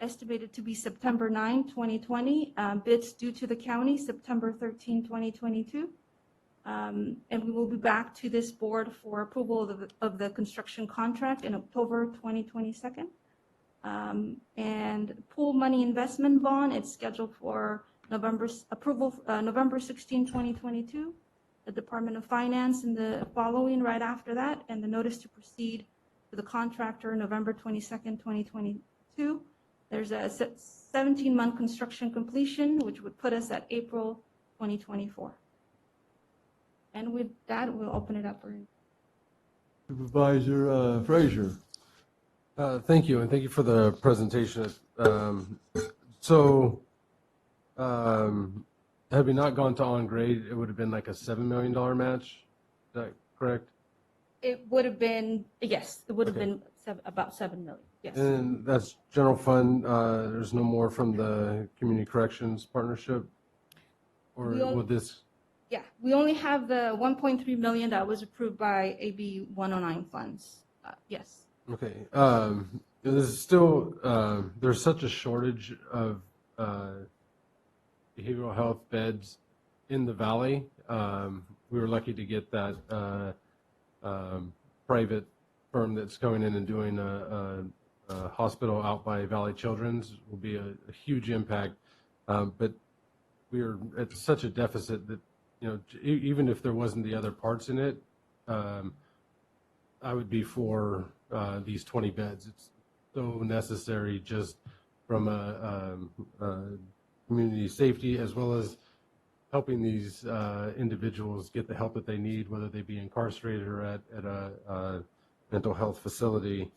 estimated to be September 9, 2020. Bids due to the county, September 13, 2022. And we will be back to this board for approval of the construction contract in October 2022. And pool money investment bond, it's scheduled for November 16, 2022. The Department of Finance in the following right after that, and the notice to proceed to the contractor November 22nd, 2022. There's a 17-month construction completion, which would put us at April 2024. And with that, we'll open it up for Supervisor Frazier. Thank you, and thank you for the presentation. Had we not gone to on grade, it would have been like a $7 million match. Is that correct? It would have been, yes, it would have Okay. been about 7 million, yes. And that's general fund. There's no more from the community corrections partnership, or We all- would this? Yeah, we only have the 1.3 million that was approved by AB 109 funds. Yes. Okay. There's still there's such a shortage of behavioral health beds in the valley. We were lucky to get that private firm that's going in and doing a hospital out by Valley Children's. Will be a huge impact, but we are at such a deficit that, you know, even if there wasn't the other parts in it, I would be for these 20 beds. It's so necessary, just from a community safety, as well as helping these individuals get the help that they need, whether they be incarcerated or at a mental health facility.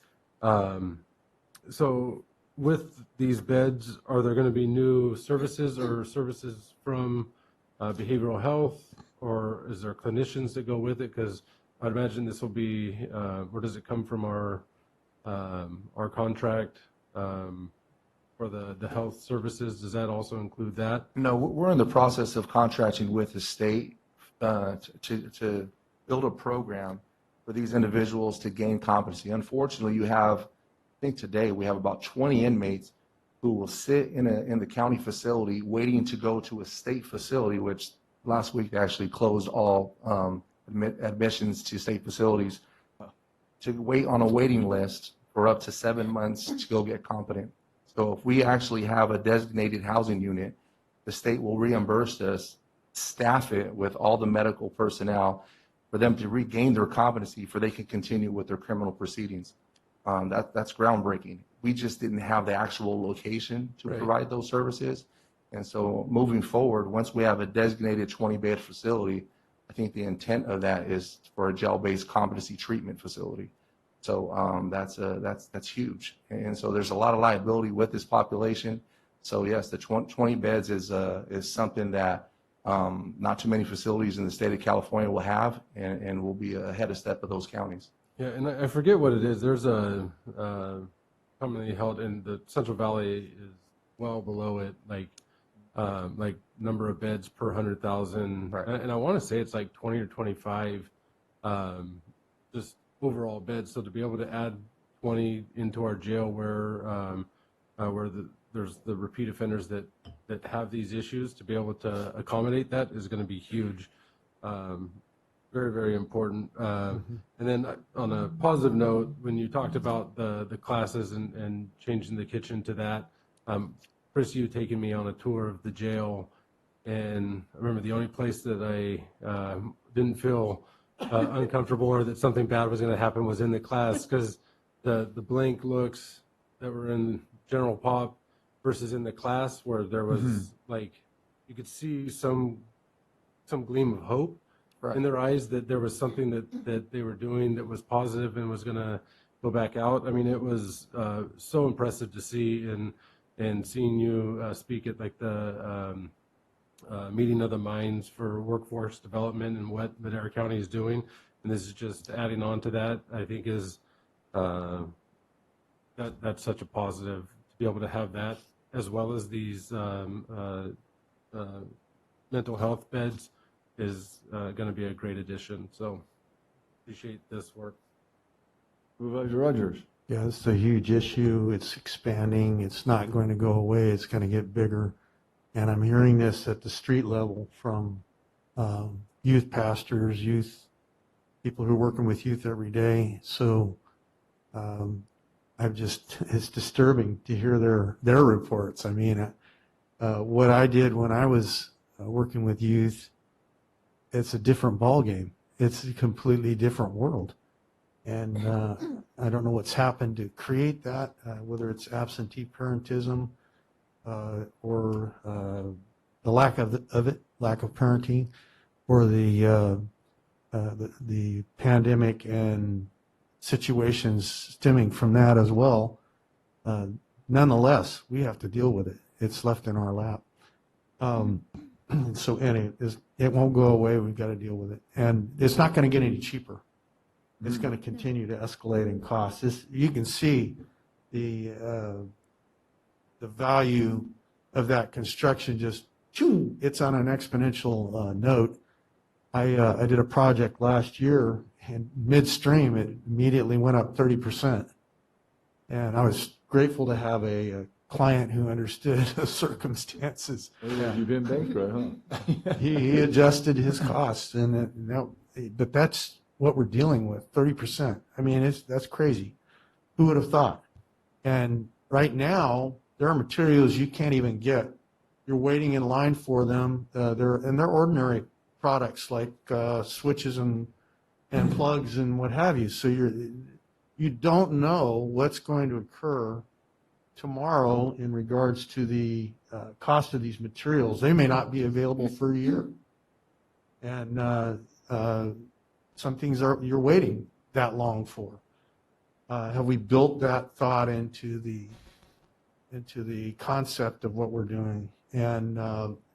So with these beds, are there going to be new services or services from behavioral health, or is there clinicians that go with it? Because I'd imagine this will be, or does it come from our contract for the health services? Does that also include that? No, we're in the process of contracting with the state to build a program for these individuals to gain competency. Unfortunately, you have, I think today we have about 20 inmates who will sit in the county facility waiting to go to a state facility, which last week they actually closed all admissions to state facilities, to wait on a waiting list for up to 7 months to go get competent. So if we actually have a designated housing unit, the state will reimburse us, staff it with all the medical personnel for them to regain their competency, for they can continue with their criminal proceedings. That's groundbreaking. We just didn't have the actual location to Right. provide those services. And so moving forward, once we have a designated 20-bed facility, I think the intent of that is for a jail-based competency treatment facility. So that's huge. And so there's a lot of liability with this population. So yes, the 20 beds is something that not too many facilities in the state of California will have, and will be ahead of step of those counties. Yeah, and I forget what it is. There's a commonly held in the Central Valley is well below it, like number of beds per 100,000. Right. And I want to say it's like 20 or 25 just overall beds. So to be able to add 20 into our jail where there's the repeat offenders that have these issues, to be able to accommodate that is going to be huge. Very, very important. And then on a positive note, when you talked about the classes and changing the kitchen to that, Chris, you taking me on a tour of the jail, and I remember the only place that I didn't feel uncomfortable or that something bad was going to happen was in the class, because the blank looks that were in general pop versus in the class, where there was like, you could see some gleam of hope in their eyes, that there was something that they were doing that was positive and was going to go back out. I mean, it was so impressive to see, and seeing you speak at like the meeting of the minds for workforce development and what Madera County is doing. and this is just adding on to that, I think is, that's such a positive to be able to have that, as well as these mental health beds is going to be a great addition. So appreciate this work. Supervisor Rogers. Yeah, this is a huge issue. It's expanding. It's not going to go away. It's going to get bigger. And I'm hearing this at the street level from youth pastors, people who are working with youth every day. So it's disturbing to hear their reports. I mean, what I did when I was working with youth, it's a different ballgame. It's a completely different world. And I don't know what's happened to create that, whether it's absentee parentism or the lack of it, lack of parenting, or the pandemic and situations stemming from that as well. Nonetheless, we have to deal with it. It's left in our lap. So it won't go away. We've got to deal with it. And it's not going to get any cheaper. It's going to continue to escalate in cost. You can see the value of that construction just, it's on an exponential note. I did a project last year, and midstream, it immediately went up 30%. And I was grateful to have a client who understood the circumstances. You've been bankrupt, huh? He adjusted his costs, but that's what we're dealing with, 30%. I mean, that's crazy. Who would have thought? And right now, there are materials you can't even get. You're waiting in line for them. They're ordinary products like switches and plugs and what have you. So you don't know what's going to occur tomorrow in regards to the cost of these materials. They may not be available for a year. And some things you're waiting that long for. Have we built that thought into the concept of what we're doing? And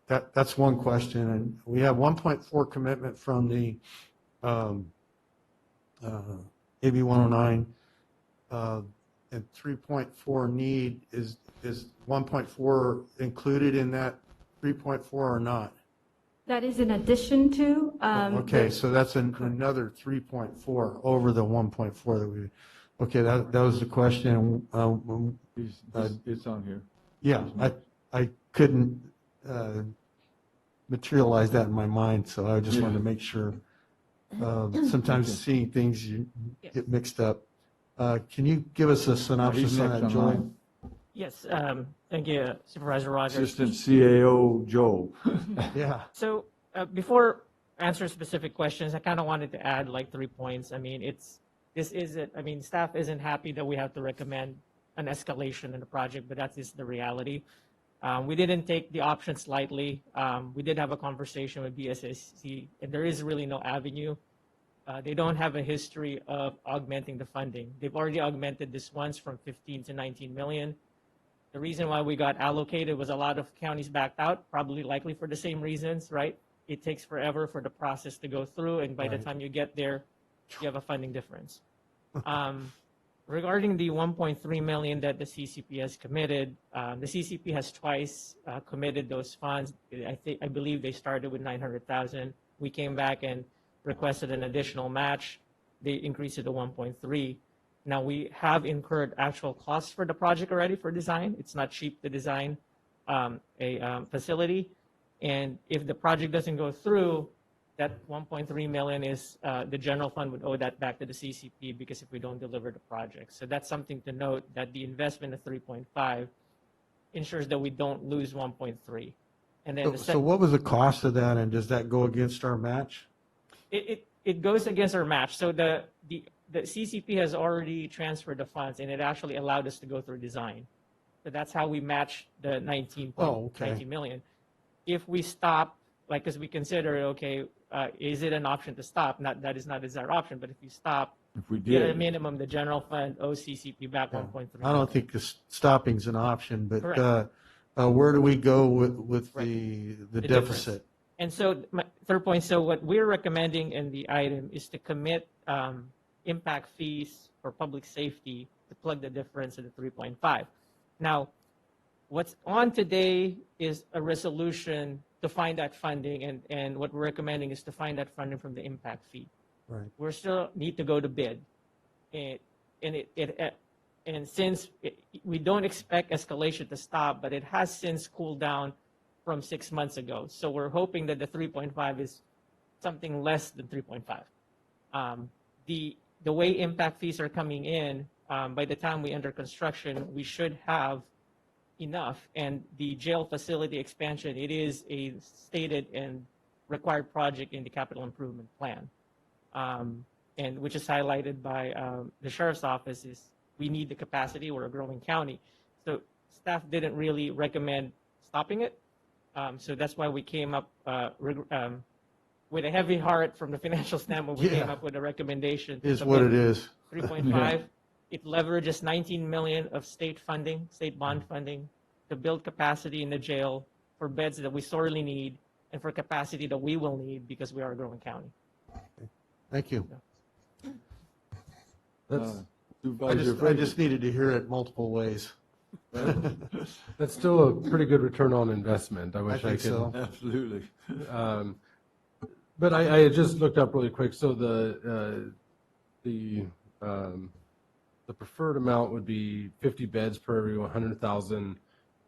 that's one question. And we have 1.4 commitment from the AB 109, and 3.4 need. Is 1.4 included in that 3.4 or not? That is in addition to. Okay, so that's another 3.4 over the 1.4 that we. Okay, that was the question. It's on here. Yeah, I couldn't materialize that in my mind, so I just wanted to make sure. Sometimes seeing things you get mixed up. Can you give us a synopsis on that, Joy? Yes, thank you, Supervisor Rogers. Assistant CAO Joe. Yeah. So before answering specific questions, I kind of wanted to add like 3 points. I mean, staff isn't happy that we have to recommend an escalation in the project, but that is the reality. We didn't take the options lightly. We did have a conversation with BSSC, and there is really no avenue. They don't have a history of augmenting the funding. They've already augmented this once from 15 to 19 million. The reason why we got allocated was a lot of counties backed out, probably likely for the same reasons, right? It takes forever for the process to go through, and by the time you get there, you have a funding difference. Regarding the 1.3 million that the CCP has committed, the CCP has twice committed those funds. I believe they started with 900,000. We came back and requested an additional match. They increased it to 1.3. Now we have incurred actual costs for the project already for design. It's not cheap to design a facility. And if the project doesn't go through, that 1.3 million is the general fund would owe that back to the CCP because if we don't deliver the project. So that's something to note, that the investment of 3.5 ensures that we don't lose 1.3. And then So what was the cost of that, and does that go against our match? It goes against our match. So the CCP has already transferred the funds, and it actually allowed us to go through design. So that's how we match the 19 million. If we stop, like, as we consider, okay, is it an option to stop? That is not our option, but if you stop, if we at a did, minimum, the general fund owes CCP back 1.3. I don't think stopping's an option, but Correct. where do we go with the deficit? And so my third point, so what we're recommending in the item is to commit impact fees for public safety to plug the difference in the 3.5. Now, what's on today is a resolution to find that funding, and what we're recommending is to find that funding from the impact fee. Right. We still need to go to bid. And since we don't expect escalation to stop, but it has since cooled down from 6 months ago. So we're hoping that the 3.5 is something less than 3.5. The way impact fees are coming in, by the time we enter construction, we should have enough. And the jail facility expansion, it is a stated and required project in the capital improvement plan. And which is highlighted by the sheriff's office, is we need the capacity. We're a growing county. So staff didn't really recommend stopping it. So that's why we came up with a heavy heart from the financial standpoint. We came up with a recommendation. Is what it is. 3.5. Yeah. It leverages 19 million of state funding, state bond funding, to build capacity in the jail for beds that we sorely need and for capacity that we will need because we are a growing county. Thank you. That's, Supervisor I just needed to hear it multiple ways. that's still a pretty good return on investment. I wish I think could. so. Absolutely. But I just looked up really quick. So the preferred amount would be 50 beds per every 100,000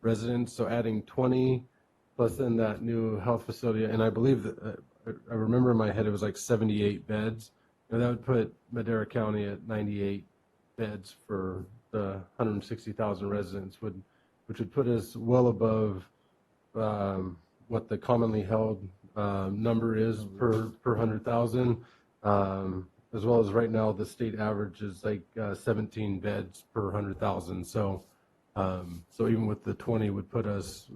residents. So adding 20 plus then that new health facility, and I believe that I remember in my head it was like 78 beds, and that would put Madera County at 98 beds for the 160,000 residents, which would put us well above what the commonly held number is per 100,000, as well as right now the state average is like 17 beds per 100,000. So even with the 20 would put us,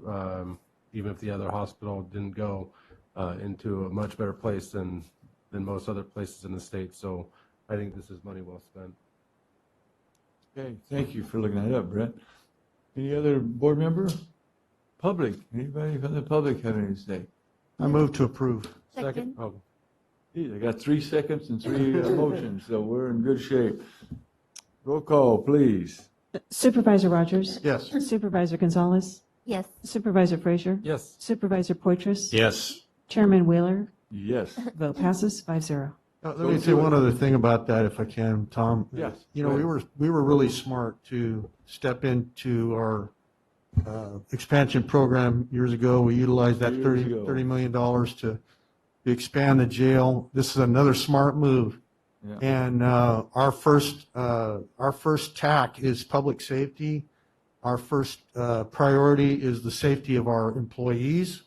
even if the other hospital didn't go, into a much better place than most other places in the state. So I think this is money well spent. Okay, thank you for looking that up, Brett. Any other board member? Public? Anybody from the public have anything to say? I move to approve. Second. Oh, Geez, I got 3 seconds and 3 motions, so we're in good shape. Roll call, please. Supervisor Rogers? Yes. Supervisor Gonzalez? Yes. Supervisor Frazier? yes. Supervisor Poitras? Yes. Chairman Wheeler? Yes. Vote passes 5-0. Let me say one other thing about that, if I can, Tom. Yes, You know, go we were really smart to step into our expansion program years ago. We utilized that Years ago. $30 million to expand the jail. This is another smart move. Yeah. And our first tack is public safety. Our first priority is the safety of our employees.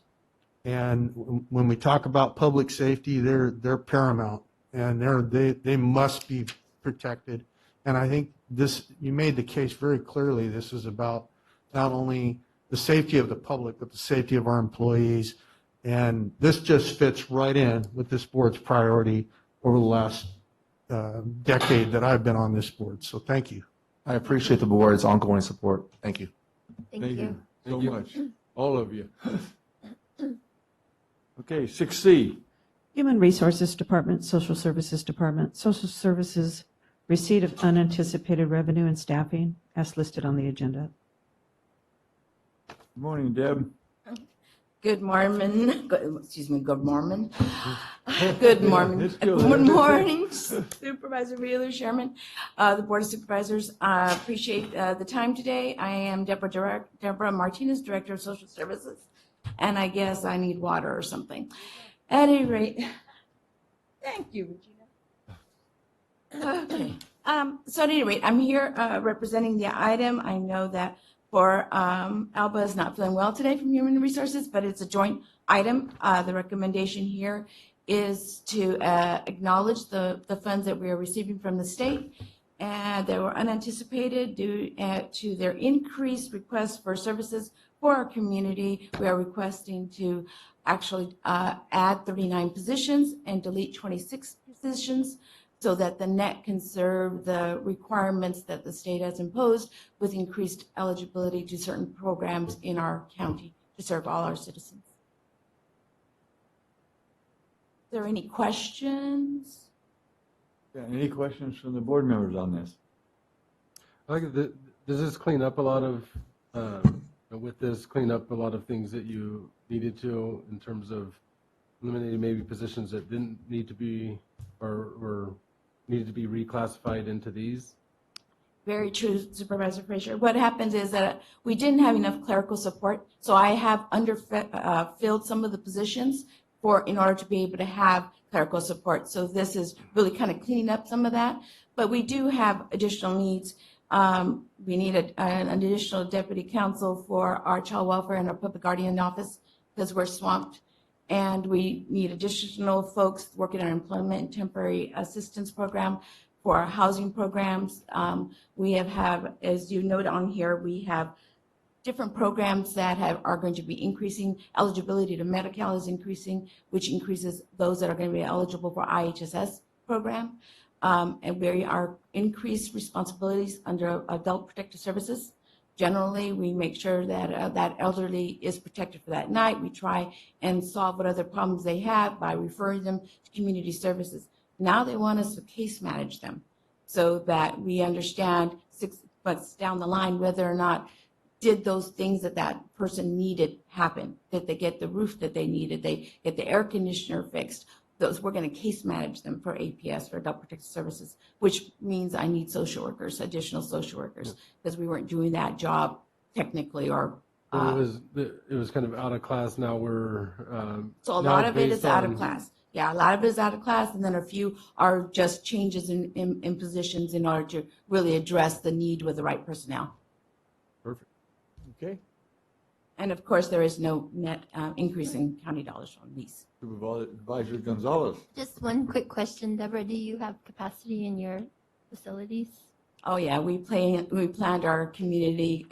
And when we talk about public safety, they're paramount, and they must be protected. And I think you made the case very clearly. This is about not only the safety of the public, but the safety of our employees. And this just fits right in with this board's priority over the last decade that I've been on this board. So thank you. I appreciate the board's ongoing support. Thank you. Thank you. so much, all of you. Okay, 6C. Human Resources Department, Social Services Department, Social Services receipt of unanticipated revenue and staffing as listed on the agenda. Good morning, Deb. Good morning. Excuse me. Good morning. Good morning. Let's go. Good morning, Supervisor Wheeler, Chairman, the Board of Supervisors. I appreciate the time today. I am Deborah Martinez, Director of Social Services, and I guess I need water or something. At any rate, thank you, Regina. Okay. So at any rate, I'm here representing the item. I know that for Alba is not feeling well today from Human Resources, but it's a joint item. The recommendation here is to acknowledge the funds that we are receiving from the state, and they were unanticipated due to their increased requests for services for our community. We are requesting to actually add 39 positions and delete 26 positions, so that the net can serve the requirements that the state has imposed with increased eligibility to certain programs in our county to serve all our citizens. there any questions? Yeah, any questions from the board members on this? Does this clean up a lot of, with this, clean up a lot of things that you needed to in terms of eliminating maybe positions that didn't need to be or needed to be reclassified into these? Very true, Supervisor Frazier. What happens is that we didn't have enough clerical support, so I have filled some of the positions in order to be able to have clerical support. So this is really kind of cleaning up some of that, but we do have additional needs. We need an additional deputy counsel for our child welfare and our public guardian office because we're swamped. And we need additional folks working on our employment and temporary assistance program for our housing programs. We have, as you note on here, we have different programs that are going to be increasing. Eligibility to Medi-Cal is increasing, which increases those that are going to be eligible for IHSS program. And we are increased responsibilities under Adult Protective Services. Generally, we make sure that that elderly is protected for that night. We try and solve what other problems they have by referring them to community services. Now they want us to case manage them so that we understand 6 months down the line whether or not did those things that that person needed happen. Did they get the roof that they needed? They get the air conditioner fixed? Those, we're going to case manage them for APS, for Adult Protective Services, which means I need social workers, additional social workers, because we weren't doing that job technically or. It was kind of out of class. Now we're. So a lot of it is out of class. Yeah, a lot of it is out of class, and then a few are just changes in positions in order to really address the need with the right personnel. Perfect. Okay. And of course, there is no net increase in county dollars from these. Supervisor Gonzalez. Just one quick question, Deborah. Do you have capacity in your facilities? Oh yeah, we planned our community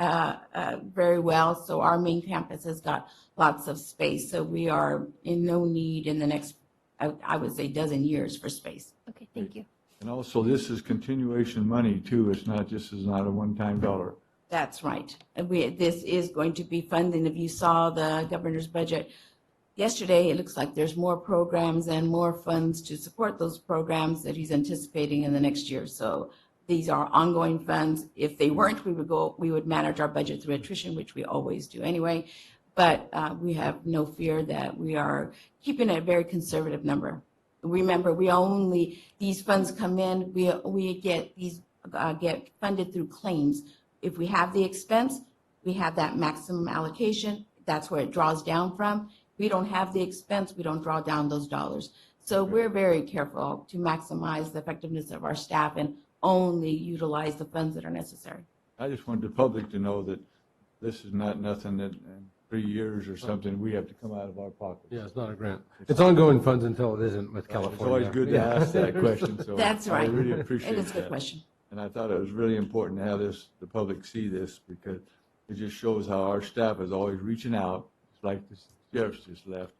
very well. So our main campus has got lots of space. So we are in no need in the next, I would say, dozen years for space. Okay, thank you. And also, this is continuation money too. It's not just, it's not a one-time dollar. That's right. And this is going to be funding. If you saw the governor's budget yesterday, it looks like there's more programs and more funds to support those programs that he's anticipating in the next year. So these are ongoing funds. If they weren't, we would manage our budget through attrition, which we always do anyway. But we have no fear that we are keeping a very conservative number. Remember, these funds come in, we get funded through claims. If we have the expense, we have that maximum allocation. That's where it draws down from. We don't have the expense, we don't draw down those dollars. So we're very careful to maximize the effectiveness of our staff and only utilize the funds that are necessary. I just want the public to know that this is not nothing that in 3 years or something we have to come out of our pocket. Yeah, it's not a grant. It's ongoing funds until it isn't with California. It's always good to ask that question, so. That's right. I really appreciate that. It is a good question. And I thought it was really important to have the public see this because it just shows how our staff is always reaching out. It's like the sheriff's just left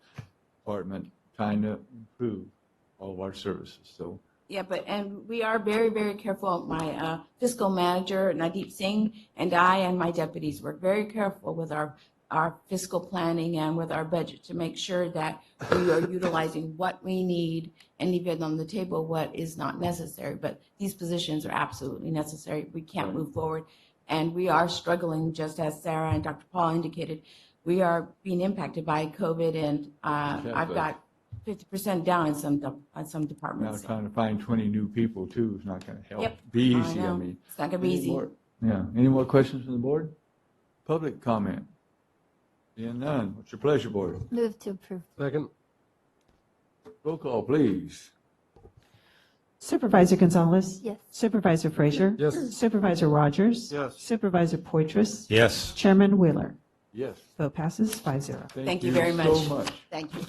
department trying to improve all of our services, so. Yeah, and we are very, very careful. My fiscal manager, Nadeep Singh, and I and my deputies work very careful with our fiscal planning and with our budget to make sure that we are utilizing what we need and leaving on the table what is not necessary. But these positions are absolutely necessary. We can't move forward. And we are struggling, just as Sarah and Dr. Paul indicated. We are being impacted by COVID, and I've got 50% down in some departments. Now trying to find 20 new people too is not going to help. Yep. Be easy, I I know. mean. It's not going to be easy. Yeah. Any more questions from the board? Public comment? Seeing none. What's your pleasure, board? Move to approve. Second. Roll call, please. Supervisor Gonzalez? Yes. Supervisor Frazier? Yes. Supervisor Rogers? Yes. Supervisor Poitras? Yes. Chairman Wheeler? Yes. Vote passes 5-0. Thank you very so much. Thank you.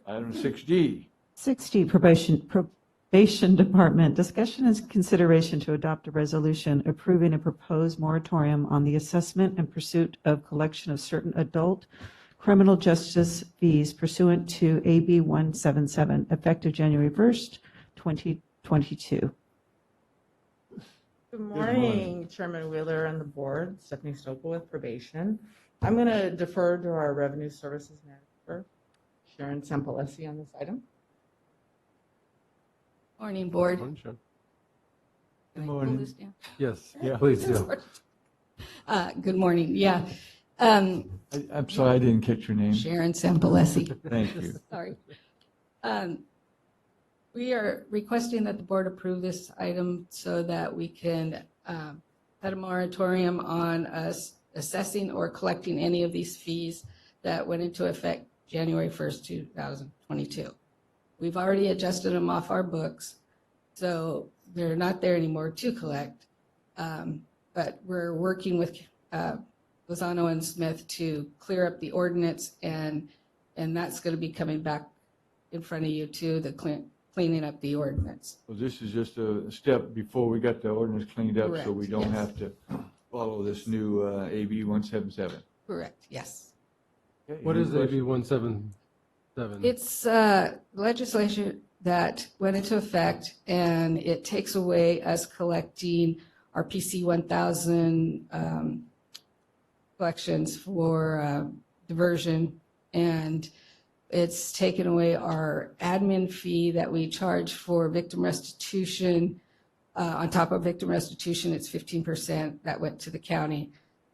Item 6D. 6D, Probation Department, discussion and consideration to adopt a resolution approving a proposed moratorium on the assessment and pursuit of collection of certain adult criminal justice fees pursuant to AB 177, effective January 1st, 2022. Good morning, Chairman Wheeler and the board. Stephanie Stokel with probation. I'm going to defer to our revenue services manager. Sharon Sampalesi on this item. Morning, Board. Morning, Sharon. Can I morning. pull this down? Yes, please do. Good morning, yeah. I'm sorry, I didn't catch your name. Sharon Sampalesi. Thank you. Sorry. We are requesting that the board approve this item so that we can put a moratorium on us assessing or collecting any of these fees that went into effect January 1st, 2022. We've already adjusted them off our books, so they're not there anymore to collect. But we're working with Lozano and Smith to clear up the ordinance, and that's going to be coming back in front of you too, the cleaning up the ordinance. Well, this is just a step before we got the ordinance cleaned up, so we Correct, don't yes. have to follow this new AB 177. Correct, yes. Okay, What any is AB questions? 177? It's legislation that went into effect, and it takes away us collecting our PC 1000 collections for diversion, and it's taken away our admin fee that we charge for victim restitution. On top of victim restitution, it's 15% that went to the county.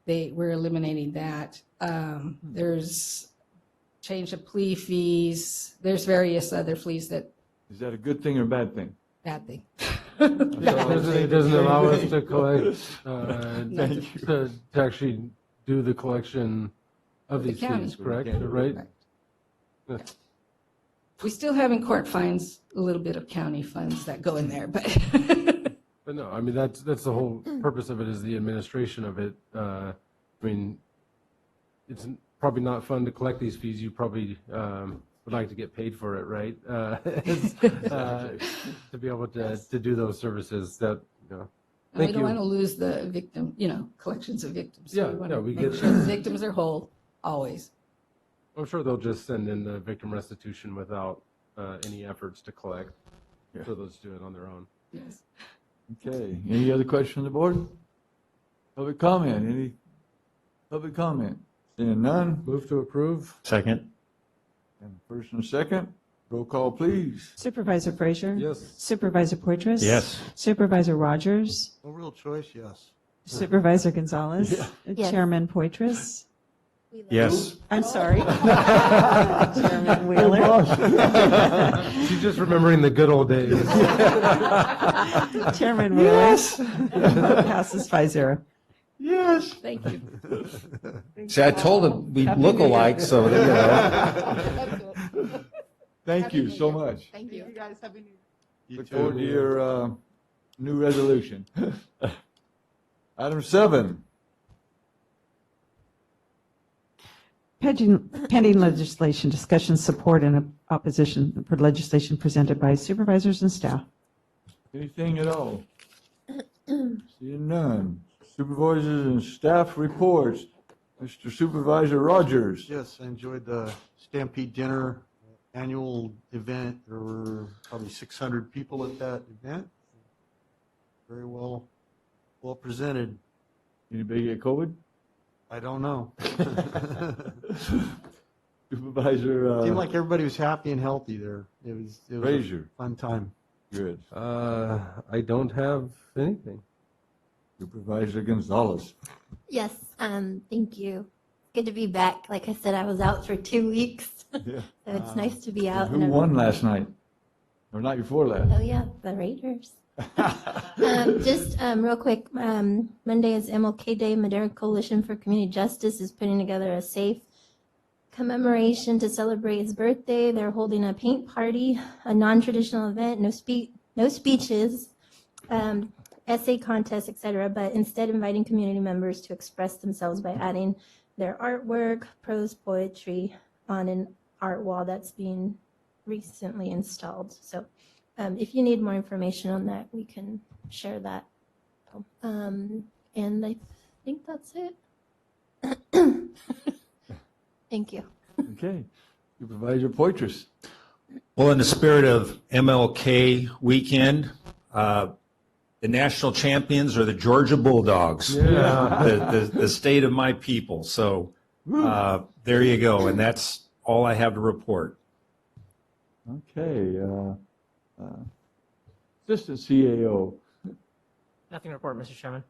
We're eliminating that. There's change of plea fees. There's various other fees that, Is that a good thing or a bad thing? bad thing. It doesn't allow us to collect, Thank you. to actually do the collection of The these county. fees, correct? Correct. Right? We still have in court fines, a little bit of county funds that go in there, but But no, I mean, that's the whole purpose of it, is the administration of it. I mean, it's probably not fun to collect these fees. You probably would like to get paid for it, right? To be able to do those services that, you know. and we Thank don't you. want to lose the victim, collections of victims. So Yeah, we want no, to we make get- sure the victims are whole, always. I'm sure they'll just send in the victim restitution without any efforts to collect. Yeah. So they'll just do it on their own. Yes. Okay, any other questions on the board? Public comment, any public comment? Seeing none, Move to approve? Second. and first and second, roll call, please. Supervisor Frazier? Yes. Supervisor Poitras? Yes. Supervisor Rogers? No real choice, yes. Supervisor Gonzalez? Yes. Chairman Poitras? Yes. I'm sorry. Chairman Wheeler? She's just remembering the good old days. Chairman Wheeler? Passes 5-0. Yes. Thank you. See, I told him we look alike, so, you know. Thank you so much. Thank you. guys. Happy New Year. Look forward to your new resolution. Item 7. Pending legislation, discussion, support, and opposition for legislation presented by supervisors and staff. Anything at all? Seeing none. Supervisors and staff reports. Mr. Supervisor Rogers. Yes, I enjoyed the Stampede Dinner annual event. There were probably 600 people at that event. Very well presented. Anybody get COVID? I don't know. Supervisor Seemed like everybody was happy and healthy there. It was Frazier. a fun time. Good. I don't have anything. Supervisor Gonzalez. Yes, thank you. Good to be back. Like I said, I was out for 2 weeks. Yeah. So it's nice to be out. Who and won last night? Or night before last? Oh, yeah, the Raiders. Just real quick, Monday is MLK Day. Madera Coalition for Community Justice is putting together a safe commemoration to celebrate his birthday. They're holding a paint party, a non-traditional event, no speeches, essay contests, etc., but instead inviting community members to express themselves by adding their artwork, prose poetry on an art wall that's being recently installed. So if you need more information on that, we can share that. And I think that's it. Thank you. Okay. Supervisor Poitras. Well, in the spirit of MLK weekend, the national champions are the Georgia Bulldogs. Yeah. The state of my people. So there you go. And that's all I have to report. Okay, Assistant CAO, Nothing to report, Mr. Chairman.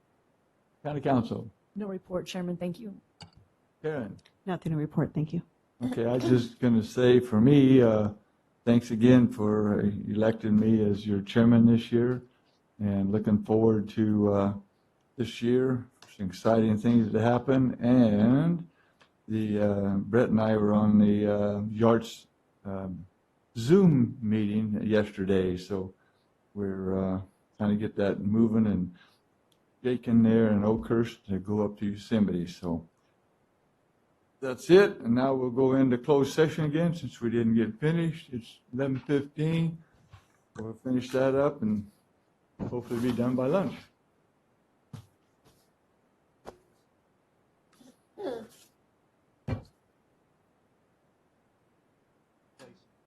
County Council, No report, Chairman, thank you. Karen. Nothing to report, thank you. Okay, I was just going to say, for me, thanks again for electing me as your chairman this year, and looking forward to this year, some exciting things to happen, and Brett and I were on the Yards Zoom meeting yesterday, so we're trying to get that moving, and Jake in there and Oakhurst to go up to Yosemite, so that's it, and now we'll go into closed session again, since we didn't get finished. It's 11:15. We'll finish that up and hopefully be done by lunch.